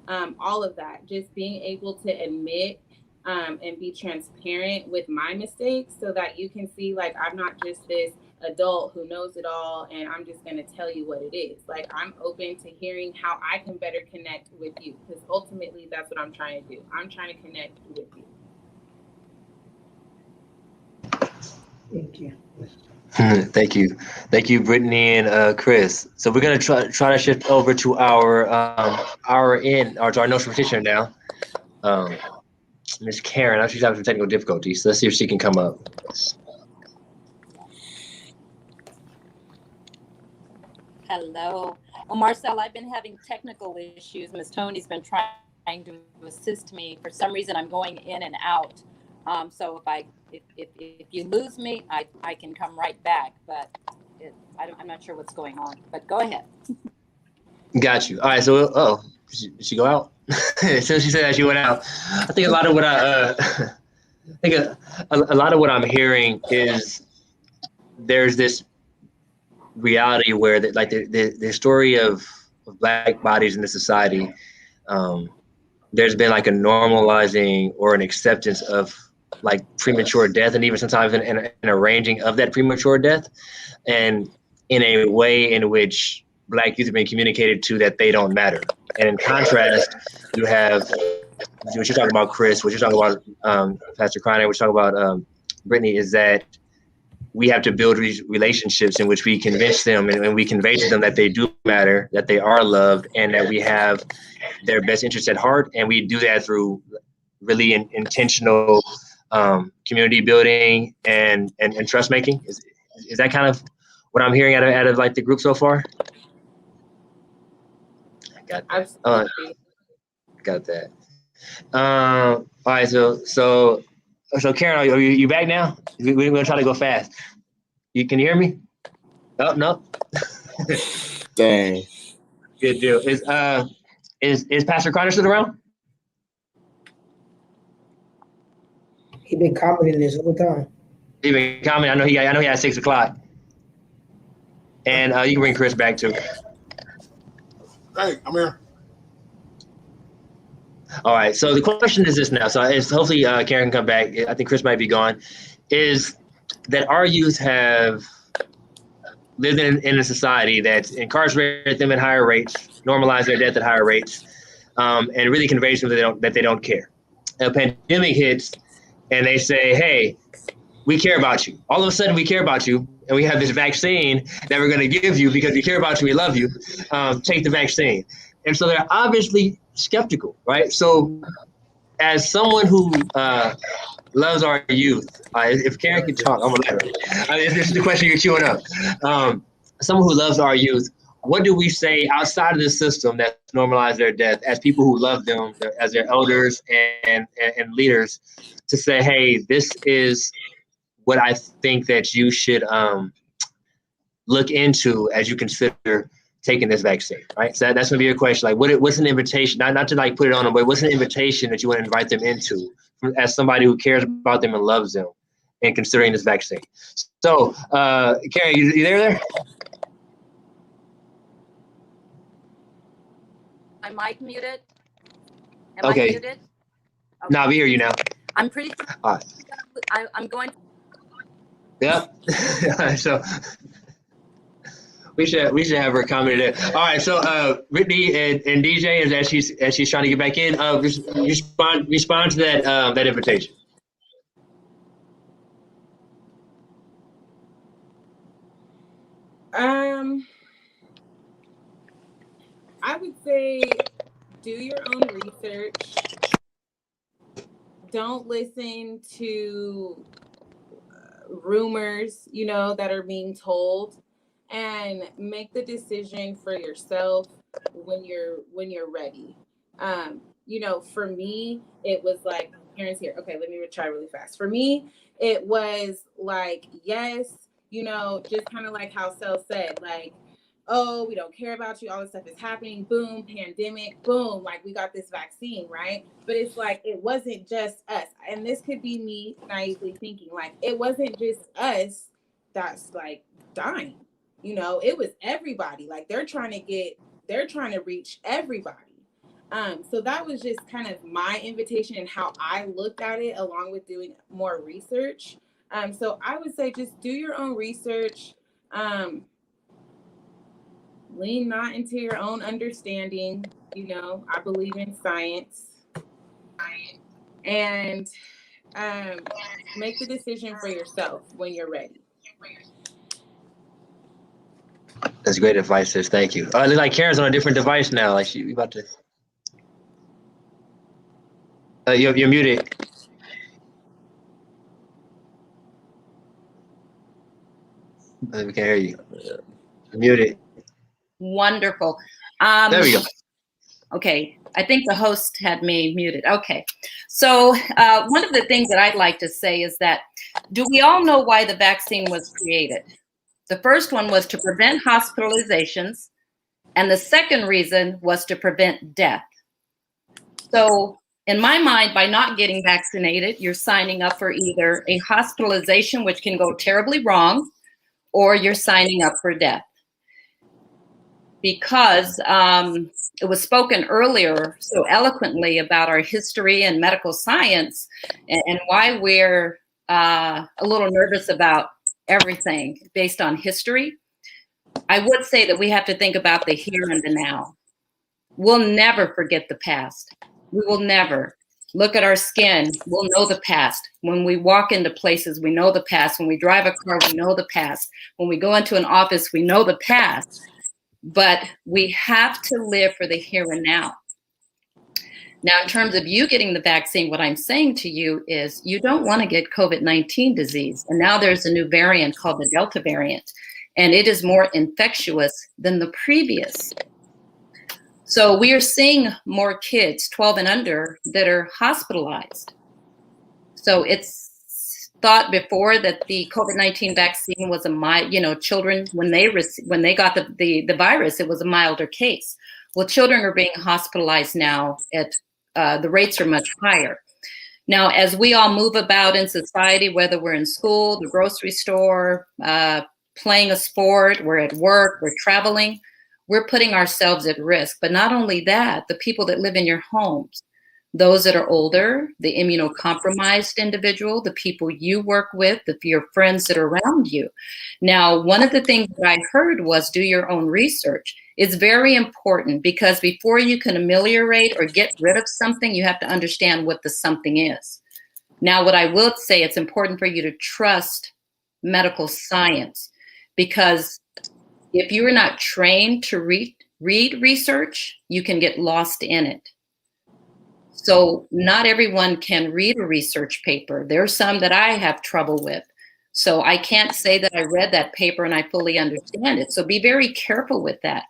all of that, just being able to admit and be transparent with my mistakes, so that you can see like I'm not just this adult who knows it all and I'm just going to tell you what it is. Like I'm open to hearing how I can better connect with you, because ultimately that's what I'm trying to do. I'm trying to connect with you. Thank you. Thank you, Brittany and Chris. So we're gonna try to shift over to our notes practitioner now. Miss Karen, I know she's having some technical difficulties, so let's see if she can come up. Hello. Well, Marcel, I've been having technical issues. Miss Tony's been trying to assist me. For some reason, I'm going in and out. So if you lose me, I can come right back. But I'm not sure what's going on. But go ahead. Got you. All right. So, did she go out? So she said that she went out. I think a lot of what a lot of what I'm hearing is there's this reality where the story of Black bodies in the society, there's been like a normalizing or an acceptance of like premature death, and even sometimes an arranging of that premature death, and in a way in which Black youth have been communicated to that they don't matter. And in contrast, you have what you're talking about, Chris, what you're talking about, Pastor Kreiner, what you're talking about, Brittany, is that we have to build these relationships in which we convince them and we convey to them that they do matter, that they are loved, and that we have their best interests at heart. And we do that through really intentional community building and trust making. Is that kind of what I'm hearing out of like the group so far? Got that. Absolutely. Got that. All right. So Karen, are you back now? We're gonna try to go fast. Can you hear me? Oh no. Dang. Good deal. Is Pastor Carter still around? He been commenting this whole time. He been commenting. I know he had 6 o'clock. And you can bring Chris back too. Hey, I'm here. All right. So the question is this now. So it's hopefully Karen can come back. I think Chris might be gone. Is that our youth have lived in a society that's incarcerated them at higher rates, normalized their death at higher rates, and really conveys them that they don't care. A pandemic hits, and they say, "Hey, we care about you." All of a sudden, we care about you, and we have this vaccine that we're going to give you because we care about you, we love you. Take the vaccine, and so they're obviously skeptical, right? So, as someone who loves our youth, if Karen can talk, I'm gonna let her. This is the question you're queuing up. Someone who loves our youth, what do we say outside of the system that normalize their death as people who love them, as their elders and leaders, to say, hey, this is what I think that you should look into as you consider taking this vaccine, right? So that's gonna be your question. Like, what's an invitation? Not to like put it on them, but what's an invitation that you want to invite them into as somebody who cares about them and loves them, and considering this vaccine? So, Karen, you there? My mic muted. Am Okay. I muted? Okay. No, we hear you now. I'm pretty sure. All right. I'm going. Yep. So we should have her comment there. All right. So Whitney and DJ, as she's trying to get back in, respond to that invitation. I would say do your own research. Don't listen to rumors, that are being told, and make the decision for yourself when you're ready. For me, it was like, Karen's here. Okay, let me try really fast. For me, it was like, yes, just kind of like how Sel said, like, oh, we don't care about you, all this stuff is happening, boom, pandemic, boom, like we got this vaccine, right? But it's like, it wasn't just us. And this could be me naively thinking, like, it wasn't just us that's like dying, it was everybody. Like they're trying to reach everybody. So that was just kind of my invitation and how I looked at it, along with doing more research. So I would say just do your own research. Lean not into your own understanding. I believe in science. And make the decision for yourself when you're ready. That's great advice, sis. Thank you. It looks like Karen's on a different device now. Like she about to. You're muted. We can't hear you. You're muted. Wonderful. There we go. Okay, I think the host had me muted. Okay, so one of the things that I'd like to say is that, do we all know why the vaccine was created? The first one was to prevent hospitalizations, and the second reason was to prevent death. So in my mind, by not getting vaccinated, you're signing up for either a hospitalization, which can go terribly wrong, or you're signing up for death. Because it was spoken earlier so eloquently about our history and medical science, and why we're a little nervous about everything based on history. I would say that we have to think about the here and the now. We'll never forget the past. We will never. Look at our skin. We'll know the past. When we walk into places, we know the past. When we drive a car, we know the past. When we go into an office, we know the past. But we have to live for the here and now. Now, in terms of you getting the vaccine, what I'm saying to you is you don't want to get COVID-19 disease. And now there's a new variant called the Delta variant, and it is more infectious than the previous. So we are seeing more kids 12 and under that are hospitalized. So thought before that the COVID-19 vaccine was a mild, children, when they got the virus, it was a milder case. Well, children are being hospitalized now at the rates are much higher. Now, as we all move about in society, whether we're in school, the grocery store, playing a sport, we're at work, we're traveling, we're putting ourselves at risk. But not only that, the people that live in your homes, those that are older, the immunocompromised individual, the people you work with, your friends that are around you. Now, one of the things that I heard was do your own research. It's very important because before you can ameliorate or get rid of something, you have to understand what the something is. Now, what I will say, it's important for you to trust medical science, because if you are not trained to read research, you can get lost in it. So not everyone can read a research paper. There's some that I have trouble with. So I can't say that I read that paper and I fully understand it. So be very careful with that.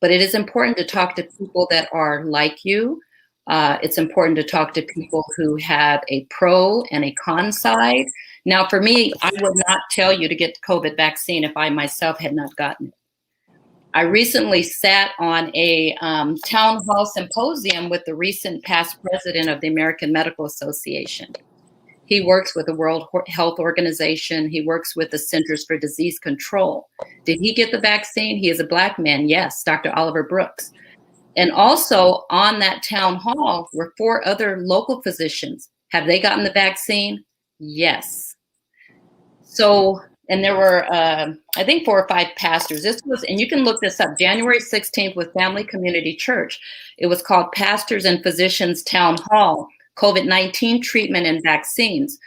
But it is important to talk to people that are like you. It's important to talk to people who have a pro and a con side. Now, for me, I would not tell you to get the COVID vaccine if I myself had not gotten it. I recently sat on a town hall symposium with the recent past president of the American Medical Association. He works with the World Health Organization. He works with the Centers for Disease Control. Did he get the vaccine? He is a Black man. Yes, Dr. Oliver Brooks. And also on that town hall were 4 other local physicians. Have they gotten the vaccine? Yes. So, and there were, I think 4 or 5 pastors. This was, and you can look this up, January 16th with Family Community Church. It was called Pastors and Physicians Town Hall, COVID-19 Treatment and Vaccines.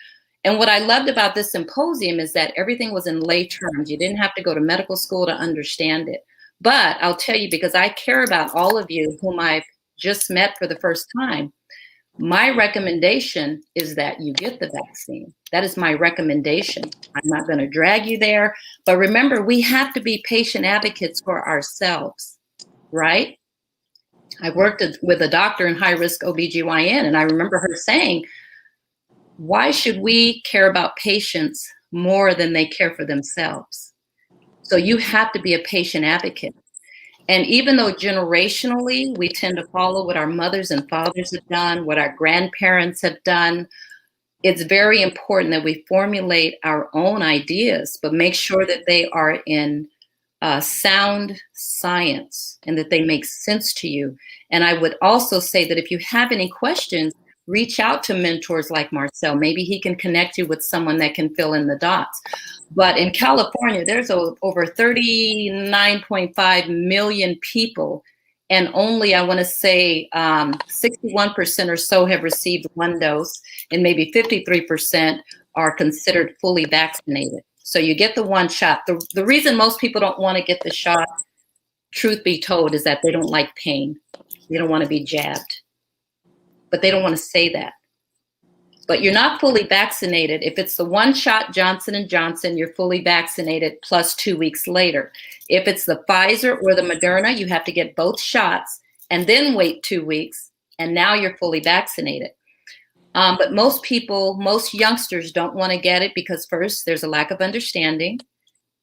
And what I loved about this symposium is that everything was in lay terms. You didn't have to go to medical school to understand it. But I'll tell you, because I care about all of you whom I've just met for the first time, my recommendation is that you get the vaccine. That is my recommendation. I'm not going to drag you there. But remember, we have to be patient advocates for ourselves, right? I worked with a doctor in high-risk OBGYN, and I remember her saying, why should we care about patients more than they care for themselves? So you have to be a patient advocate. And even though generationally, we tend to follow what our mothers and fathers have done, what our grandparents have done, it's very important that we formulate our own ideas, but make sure that they are in sound science and that they make sense to you. And I would also say that if you have any questions, reach out to mentors like Marcel. Maybe he can connect you with someone that can fill in the dots. But in California, there's over 39.5 million people, and only, I want to say, 61% or so have received 1 dose, and maybe 53% are considered fully vaccinated. So you get the 1 shot. The reason most people don't want to get the shot, truth be told, is that they don't like pain. They don't want to be jabbed. But they don't want to say that. But you're not fully vaccinated. If it's the 1 shot Johnson & Johnson, you're fully vaccinated plus 2 weeks later. If it's the Pfizer or the Moderna, you have to get both shots and then wait 2 weeks, and now you're fully vaccinated. But most people, most youngsters don't want to get it because first, there's a lack of understanding,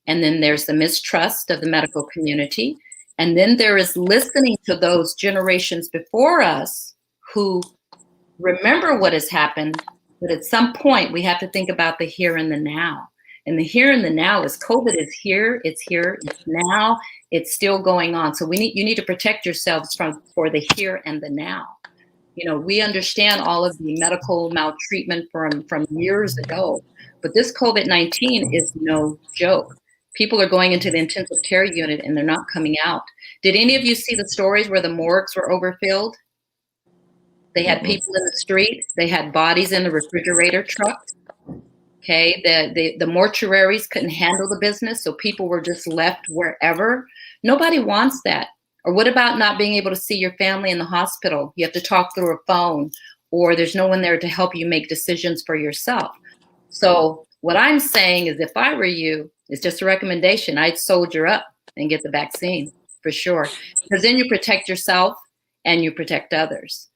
and then there's the mistrust of the medical community, and then there is listening to those generations before us who remember what has happened, but at some point we have to think about the here and the now. And the here and the now is COVID is here, it's now, it's still going on. So you need to protect yourselves for the here and the now. You know, we understand all of the medical maltreatment from years ago, but this COVID-19 is no joke. People are going into the intensive care unit and they're not coming out. Did any of you see the stories where the morgues were overfilled? They had people in the street. They had bodies in the refrigerator trucks. Okay, the mortuaries couldn't handle the business, so people were just left wherever. Nobody wants that. Or what about not being able to see your family in the hospital? You have to talk through a phone, or there's no one there to help you make decisions for yourself. So what I'm saying is, if I were you, it's just a recommendation. I'd soldier up and get the vaccine for sure, because then you protect yourself and you protect others.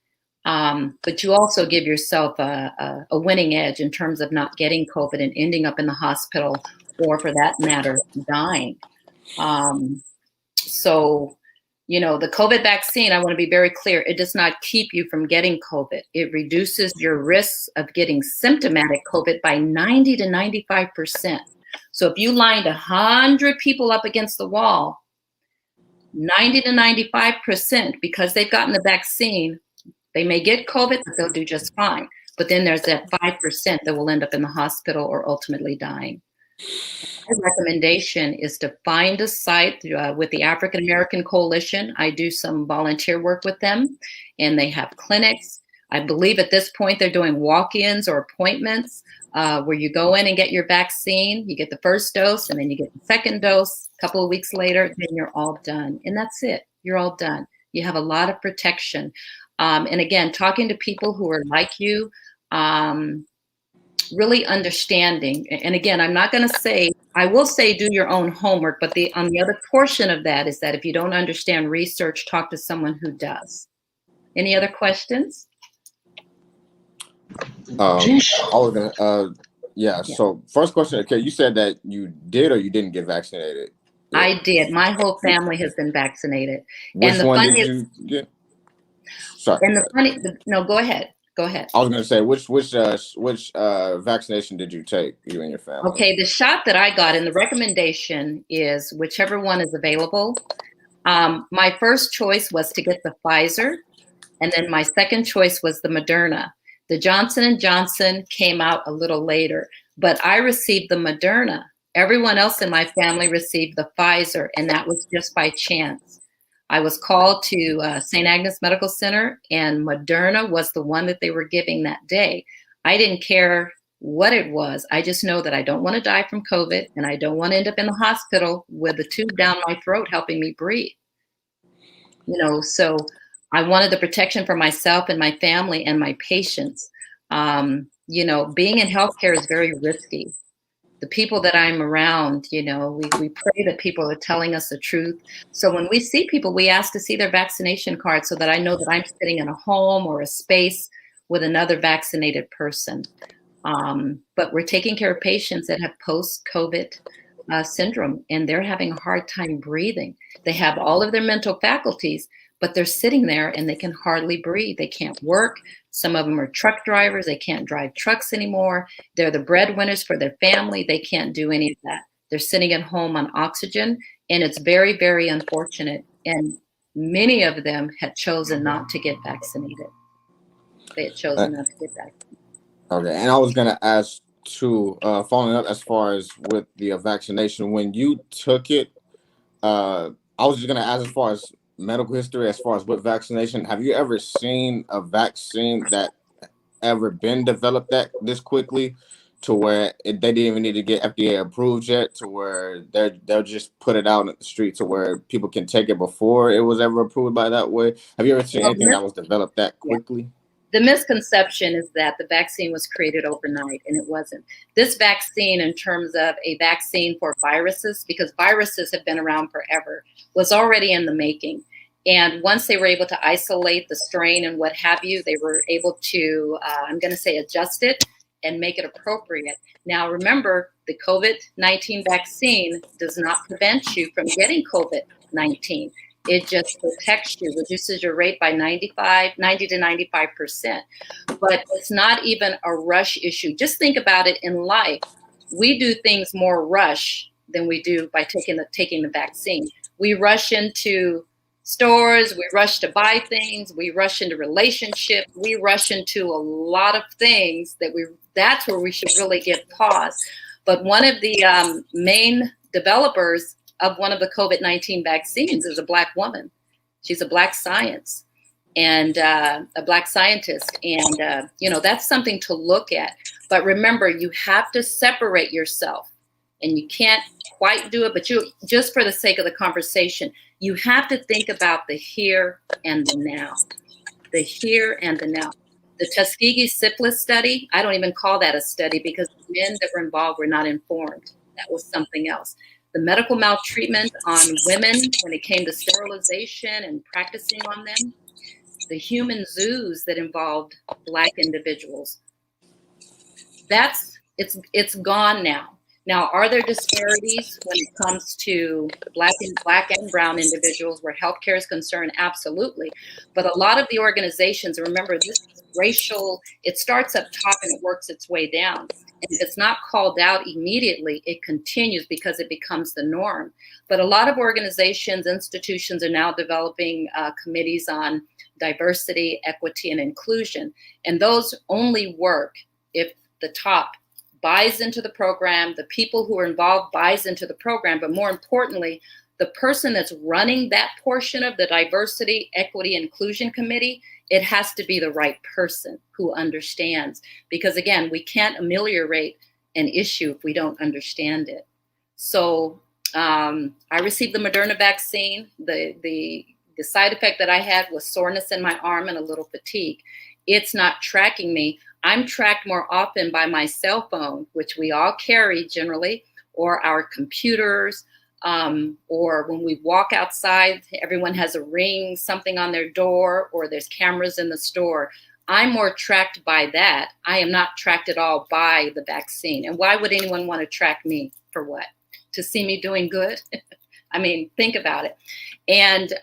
But you also give yourself a winning edge in terms of not getting COVID and ending up in the hospital, or for that matter, dying. So, you know, the COVID vaccine, I want to be very clear, it does not keep you from getting COVID. It reduces your risks of getting symptomatic COVID by 90 to 95%. So if you lined 100 people up against the wall, 90 to 95%, because they've gotten the vaccine, they may get COVID, but they'll do just fine. But then there's that 5% that will end up in the hospital or ultimately dying. My recommendation is to find a site with the African American Coalition. I do some volunteer work with them, and they have clinics. I believe at this point they're doing walk-ins or appointments where you go in and get your vaccine. You get the first dose, and then you get the second dose. A couple of weeks later, then you're all done. And that's it. You're all done. You have a lot of protection. And again, talking to people who are like you, really understanding. And again, I'm not going to say, I will say do your own homework, but on the other portion of that is that if you don't understand research, talk to someone who does. Any other questions? Yeah. So first question, okay, you said that you did or you didn't get vaccinated? Yeah. I did. My whole family has been vaccinated. Which one did you get? Sorry. And no, go ahead. Go ahead. I was going to say, which vaccination did you take, you and your family? Okay, the shot that I got, and the recommendation is whichever one is available. My first choice was to get the Pfizer, and then my second choice was the Moderna. The Johnson & Johnson came out a little later, but I received the Moderna. Everyone else in my family received the Pfizer, and that was just by chance. I was called to St. Agnes Medical Center, and Moderna was the one that they were giving that day. I didn't care what it was. I just know that I don't want to die from COVID, and I don't want to end up in the hospital with a tube down my throat helping me breathe. You know, so I wanted the protection for myself and my family and my patients. You know, being in healthcare is very risky. The people that I'm around, you know, we pray that people are telling us the truth. So when we see people, we ask to see their vaccination card so that I know that I'm sitting in a home or a space with another vaccinated person. But we're taking care of patients that have post-COVID syndrome, and they're having a hard time breathing. They have all of their mental faculties, but they're sitting there and they can hardly breathe. They can't work. Some of them are truck drivers. They can't drive trucks anymore. They're the breadwinners for their family. They can't do any of that. They're sitting at home on oxygen, and it's very, very unfortunate. And many of them had chosen not to get vaccinated. They had chosen not to get vaccinated. Okay, and I was going to ask too, following up as far as with the vaccination, when you took it, I was just going to ask as far as medical history, as far as with vaccination, have you ever seen a vaccine that ever been developed that this quickly to where they didn't even need to get FDA approved yet, to where they'll just put it out in the street to where people can take it before it was ever approved by that way? Have you ever seen anything that was developed that quickly? The misconception is that the vaccine was created overnight, and it wasn't. This vaccine, in terms of a vaccine for viruses, because viruses have been around forever, was already in the making. And once they were able to isolate the strain and what have you, they were able to, I'm going to say, adjust it and make it appropriate. Now, remember, the COVID-19 vaccine does not prevent you from getting COVID-19. It just protects you, reduces your rate by 90 to 95%. But it's not even a rush issue. Just think about it in life. We do things more rush than we do by taking the vaccine. We rush into stores, we rush to buy things, we rush into relationships, we rush into a lot of things that's where we should really give pause. But one of the main developers of one of the COVID-19 vaccines is a Black woman. She's a Black science and a Black scientist. And, you know, that's something to look at. But remember, you have to separate yourself, and you can't quite do it, but you, just for the sake of the conversation, you have to think about the here and the now. The here and the now. The Tuskegee syphilis study, I don't even call that a study because the men that were involved were not informed. That was something else. The medical maltreatment on women when it came to sterilization and practicing on them, the human zoos that involved Black individuals. It's gone now. Now, are there disparities when it comes to Black and brown individuals where healthcare is concerned? Absolutely. But a lot of the organizations, remember, this is racial, it starts up top and it works its way down. And if it's not called out immediately, it continues because it becomes the norm. But a lot of organizations, institutions are now developing committees on diversity, equity, and inclusion. And those only work if the top buys into the program, the people who are involved buys into the program, but more importantly, the person that's running that portion of the diversity, equity, inclusion committee, it has to be the right person who understands. Because again, we can't ameliorate an issue if we don't understand it. So I received the Moderna vaccine. The side effect that I had was soreness in my arm and a little fatigue. It's not tracking me. I'm tracked more often by my cell phone, which we all carry generally, or our computers, or when we walk outside, everyone has a ring, something on their door, or there's cameras in the store. I'm more tracked by that. I am not tracked at all by the vaccine. And why would anyone want to track me? For what? To see me doing good? I mean, think about it. And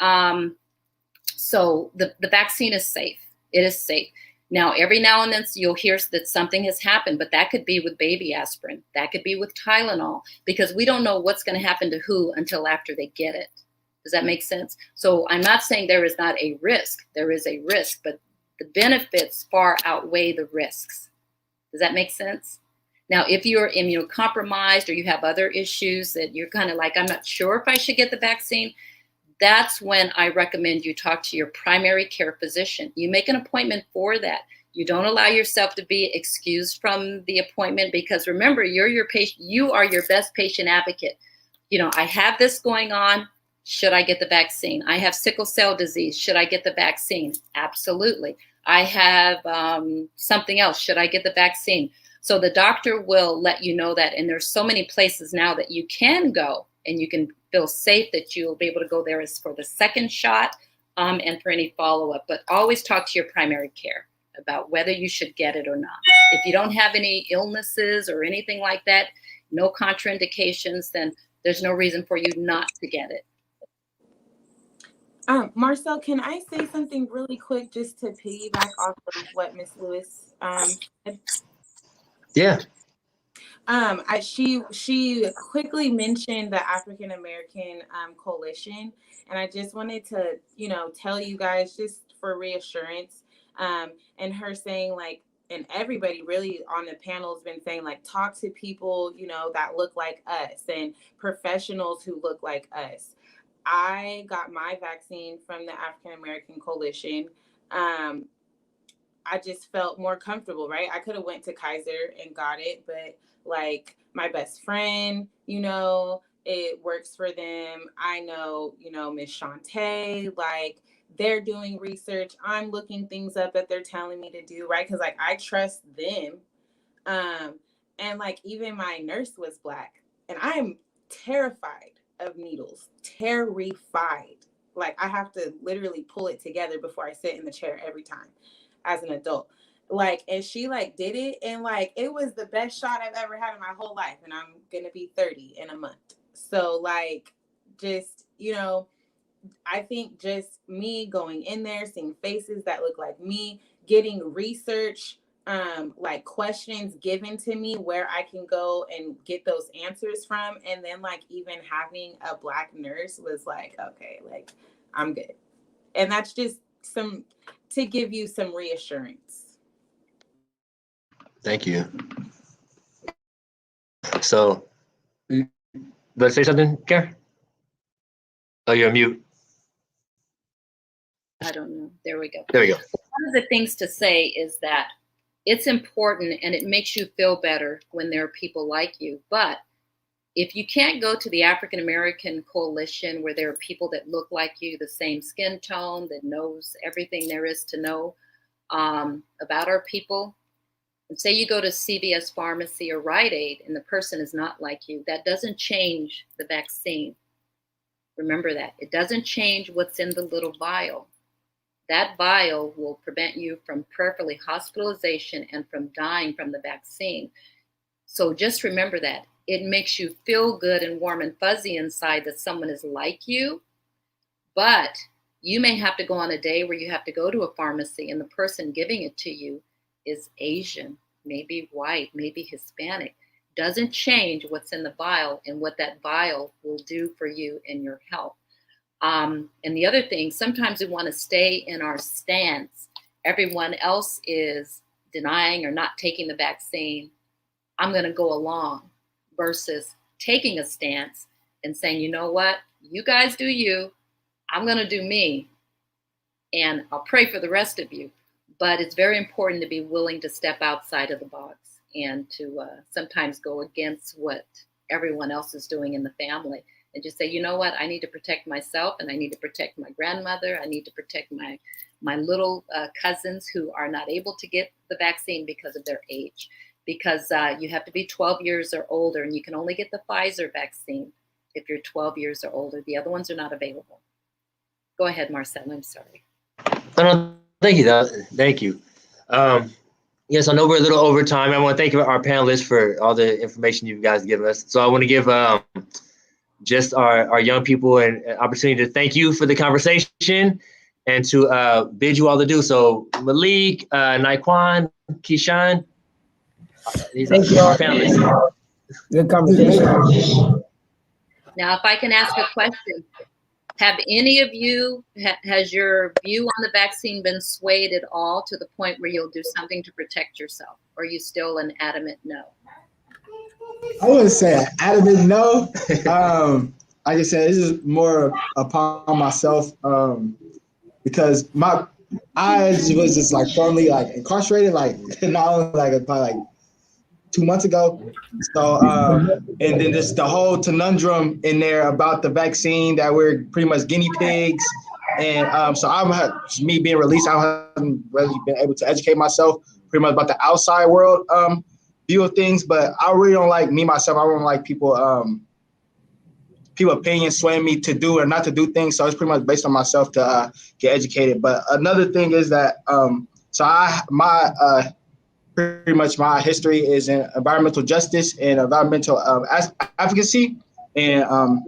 so the vaccine is safe. It is safe. Now, every now and then you'll hear that something has happened, but that could be with baby aspirin. That could be with Tylenol, because we don't know what's going to happen to who until after they get it. Does that make sense? So I'm not saying there is not a risk. There is a risk, but the benefits far outweigh the risks. Does that make sense? Now, if you're immunocompromised or you have other issues that you're kind of like, I'm not sure if I should get the vaccine, that's when I recommend you talk to your primary care physician. You make an appointment for that. You don't allow yourself to be excused from the appointment, because remember, you're your patient. You are your best patient advocate. I have this going on. Should I get the vaccine? I have sickle cell disease. Should I get the vaccine? Absolutely. I have something else. Should I get the vaccine? So the doctor will let you know that. And there's so many places now that you can go and you can feel safe that you'll be able to go there as for the second shot and for any follow-up. But always talk to your primary care about whether you should get it or not. If you don't have any illnesses or anything like that, no contraindications, then there's no reason for you not to get it. Marcel, can I say something really quick just to piggyback off of what Ms. Lewis said? Yeah. She quickly mentioned the African American Coalition, and I just wanted to, tell you guys just for reassurance, and her saying and everybody really on the panel has been saying talk to people, that look like us and professionals who look like us. I got my vaccine from the African American Coalition. I just felt more comfortable, right? I could have went to Kaiser and got it, but my best friend, it works for them. I know, Miss Shantae, they're doing research. I'm looking things up that they're telling me to do, right? Because I trust them. And even my nurse was Black, and I am terrified of needles, terrified. I have to literally pull it together before I sit in the chair every time as an adult. And she did it, and it was the best shot I've ever had in my whole life, and I'm gonna be 30 in a month. So just I think just me going in there, seeing faces that look like me, getting research, questions given to me where I can go and get those answers from, and then even having a Black nurse was okay, I'm good. And that's just to give you some reassurance. Thank you. So, let's say something, Karen? Oh, you're on mute. I don't know. There we go. There we go. One of the things to say is that it's important and it makes you feel better when there are people like you. But if you can't go to the African American Coalition where there are people that look like you, the same skin tone, that knows everything there is to know about our people, and say you go to CVS Pharmacy or Rite Aid and the person is not like you, that doesn't change the vaccine. Remember that. It doesn't change what's in the little vial. that vial will prevent you from prayerfully hospitalization and from dying from the vaccine. So just remember that. It makes you feel good and warm and fuzzy inside that someone is like you, but you may have to go on a day where you have to go to a pharmacy and the person giving it to you is Asian, maybe white, maybe Hispanic. Doesn't change what's in the vial and what that vial will do for you and your health. And the other thing, sometimes we want to stay in our stance. Everyone else is denying or not taking the vaccine. I'm going to go along versus taking a stance and saying, you know what, you guys do you, I'm going to do me, and I'll pray for the rest of you. But it's very important to be willing to step outside of the box and to sometimes go against what everyone else is doing in the family. And just say, you know what, I need to protect myself, and I need to protect my grandmother. I need to protect my little cousins who are not able to get the vaccine because of their age. Because you have to be 12 years or older, and you can only get the Pfizer vaccine if you're 12 years or older. The other ones are not available. Go ahead, Marcel. I'm sorry. No, thank you. Thank you. Yes, I know we're a little over time. I want to thank our panelists for all the information you guys give us. So I want to give just our young people an opportunity to thank you for the conversation and to bid you all to do. So Malik, Naquan, Kieshaun, these Thank you are all. our panelists. Good conversation. Now, if I can ask a question, have any of you, has your view on the vaccine been swayed at all to the point where you'll do something to protect yourself? Or are you still an adamant no? I wouldn't say an adamant no. Like I said, this is more upon myself because I was just like firmly like incarcerated, like not only like probably like 2 months ago. So and then just the whole conundrum in there about the vaccine that we're pretty much guinea pigs. And so me being released, I haven't really been able to educate myself pretty much about the outside world view of things. But I really don't like myself. I don't like people opinions swaying me to do or not to do things. So it's pretty much based on myself to get educated. But another thing is that pretty much my history is in environmental justice and environmental advocacy. And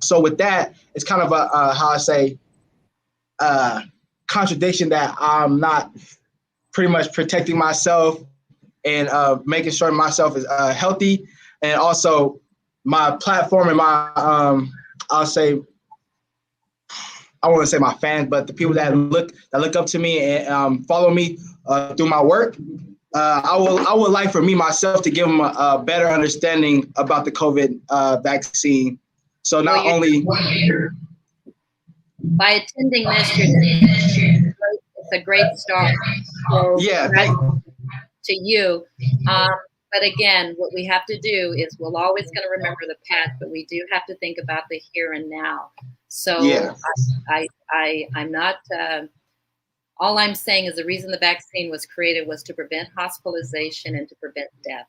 so with that, it's kind of how I say, contradiction that I'm not pretty much protecting myself and making sure myself is healthy. And also my platform and my, I'll say, I want to say my fans, but the people that look up to me and follow me through my work, I would like for me myself to give them a better understanding about the COVID vaccine. So not only by attending this, it's a great start. So yeah, to you. But again, what we have to do is we're always going to remember the past, but we do have to think about the here and now. So yeah. I'm not. All I'm saying is the reason the vaccine was created was to prevent hospitalization and to prevent death.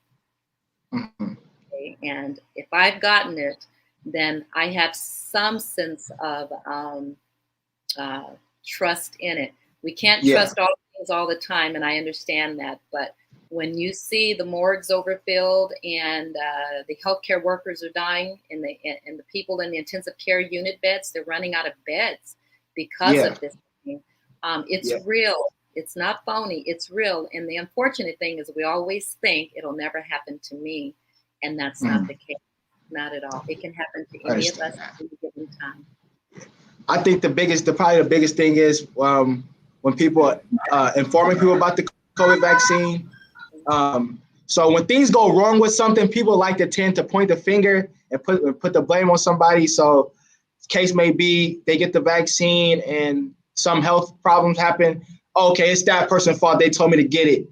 Mm-hmm. Okay? And if I've gotten it, then I have some sense of trust in it. We can't trust all things all the time, and I understand that. But when you see the morgues overfilled and the healthcare workers are dying and the people in the intensive care unit beds, they're running out of beds because of this thing. It's real. It's not phony. It's real. And the unfortunate thing is we always think it'll never happen to me. And that's not the case. Not at all. It can happen to any of us at any given time. I think probably the biggest thing is when people informing people about the COVID vaccine. So when things go wrong with something, people like to tend to point the finger and put the blame on somebody. So case may be they get the vaccine and some health problems happen. Okay, it's that person's fault. They told me to get it,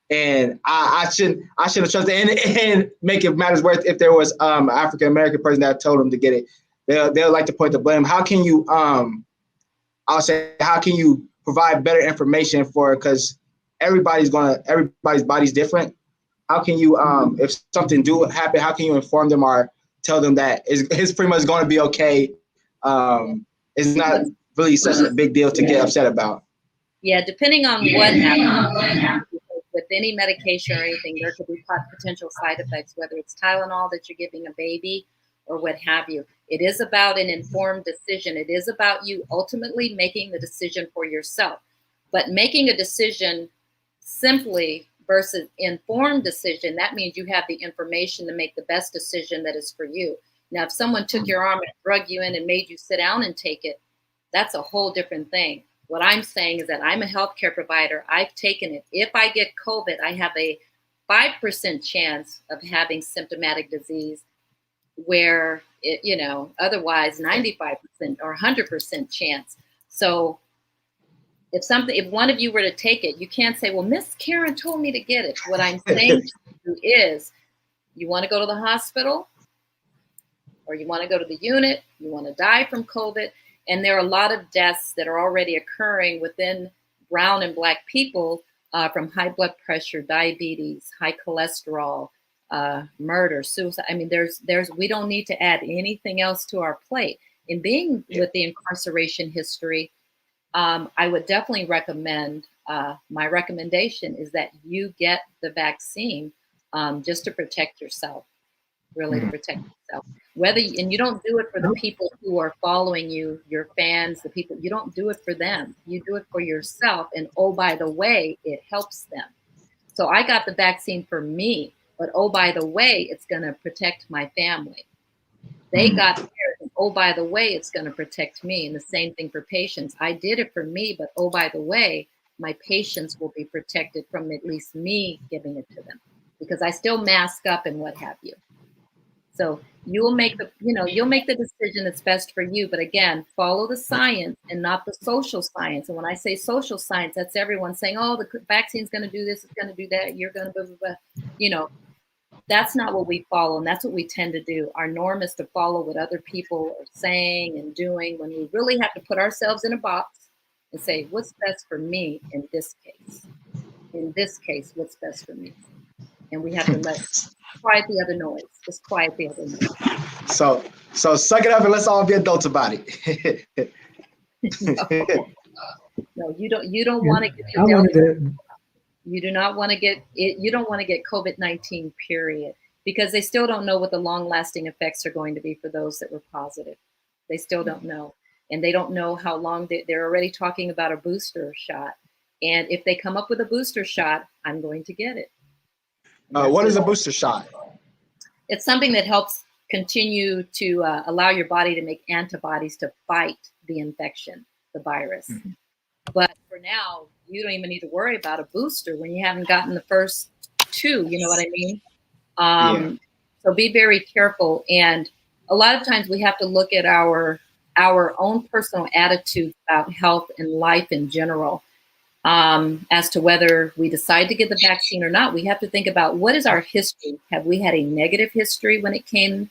and I shouldn't have trusted. And make it matters worse if there was an African American person that told them to get it. They'll like to point the blame. How can you how can you provide better information for, because everybody's body's different. How can you if something do happen, how can you inform them or tell them that it's pretty much going to be okay? It's not really such a big deal to get upset about. Yeah, depending on what happens with any medication or anything, there could be potential side effects, whether it's Tylenol that you're giving a baby or what have you. It is about an informed decision. It is about you ultimately making the decision for yourself. But making a decision simply versus informed decision, that means you have the information to make the best decision that is for you. Now, if someone took your arm and drug you in and made you sit down and take it, that's a whole different thing. What I'm saying is that I'm a healthcare provider. I've taken it. If I get COVID, I have a 5% chance of having symptomatic disease, where it, otherwise 95% or 100% chance. So if one of you were to take it, you can't say, well, Miss Karen told me to get it. What I'm saying to you is, you want to go to the hospital, or you want to go to the unit, you want to die from COVID. And there are a lot of deaths that are already occurring within brown and Black people from high blood pressure, diabetes, high cholesterol, murder, suicide. I mean, we don't need to add anything else to our plate. In being with the incarceration history, I would definitely recommend, my recommendation is that you get the vaccine just to protect yourself, really to protect yourself. And you don't do it for the people who are following you, your fans, the people, you don't do it for them. You do it for yourself. And oh, by the way, it helps them. So I got the vaccine for me, but oh, by the way, it's going to protect my family. They got theirs, and oh, by the way, it's going to protect me. And the same thing for patients. I did it for me, but oh, by the way, my patients will be protected from at least me giving it to them, because I still mask up and what have you. So you'll make the decision that's best for you. But again, follow the science and not the social science. And when I say social science, that's everyone saying, oh, the vaccine's going to do this, it's going to do that, you're going to blah, blah, blah. That's not what we follow. And that's what we tend to do. Our norm is to follow what other people are saying and doing, when we really have to put ourselves in a box and say, what's best for me in this case? In this case, what's best for me? And we have to quiet the other noise. Just quiet the other noise. So suck it up and let's all be adults about it. No, you don't want to get you do not want to get it. You don't want to get COVID-19, period, because they still don't know what the long-lasting effects are going to be for those that were positive. They still don't know. And they don't know how long they're already talking about a booster shot. And if they come up with a booster shot, I'm going to get it. What is a booster shot? It's something that helps continue to allow your body to make antibodies to fight the infection, the virus. Mm-hmm. But for now, you don't even need to worry about a booster when you haven't gotten the first two, you know what I mean? So be very careful. And a lot of times we have to look at our own personal attitudes about health and life in general. As to whether we decide to get the vaccine or not, we have to think about, what is our history? Have we had a negative history when it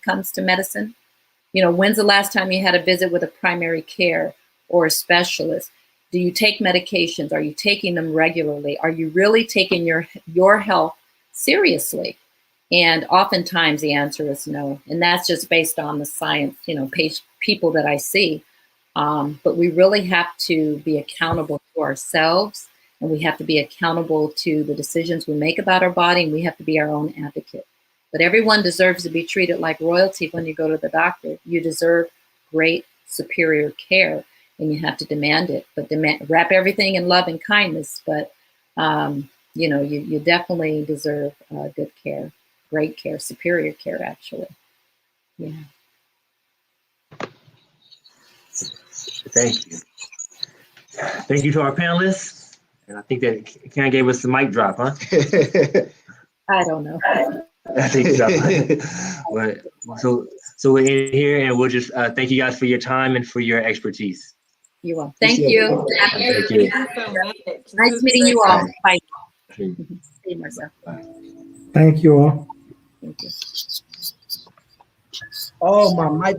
comes to medicine? When's the last time you had a visit with a primary care or a specialist? Do you take medications? Are you taking them regularly? Are you really taking your health seriously? And oftentimes the answer is no. And that's just based on the science, people that I see. But we really have to be accountable to ourselves, and we have to be accountable to the decisions we make about our body, and we have to be our own advocate. But everyone deserves to be treated like royalty when you go to the doctor. You deserve great, superior care, and you have to demand it. But wrap everything in love and kindness. But you definitely deserve good care, great care, superior care, actually. Yeah. Thank you. Thank you to our panelists. And I think that Karen gave us the mic drop, huh? I don't know. I think so. So we're in here, and we'll just thank you guys for your time and for your expertise. You're welcome. Thank you. Thank you. Nice meeting you all. Bye. See you, Marcel. Thank you all. Thank you. Oh, my mic is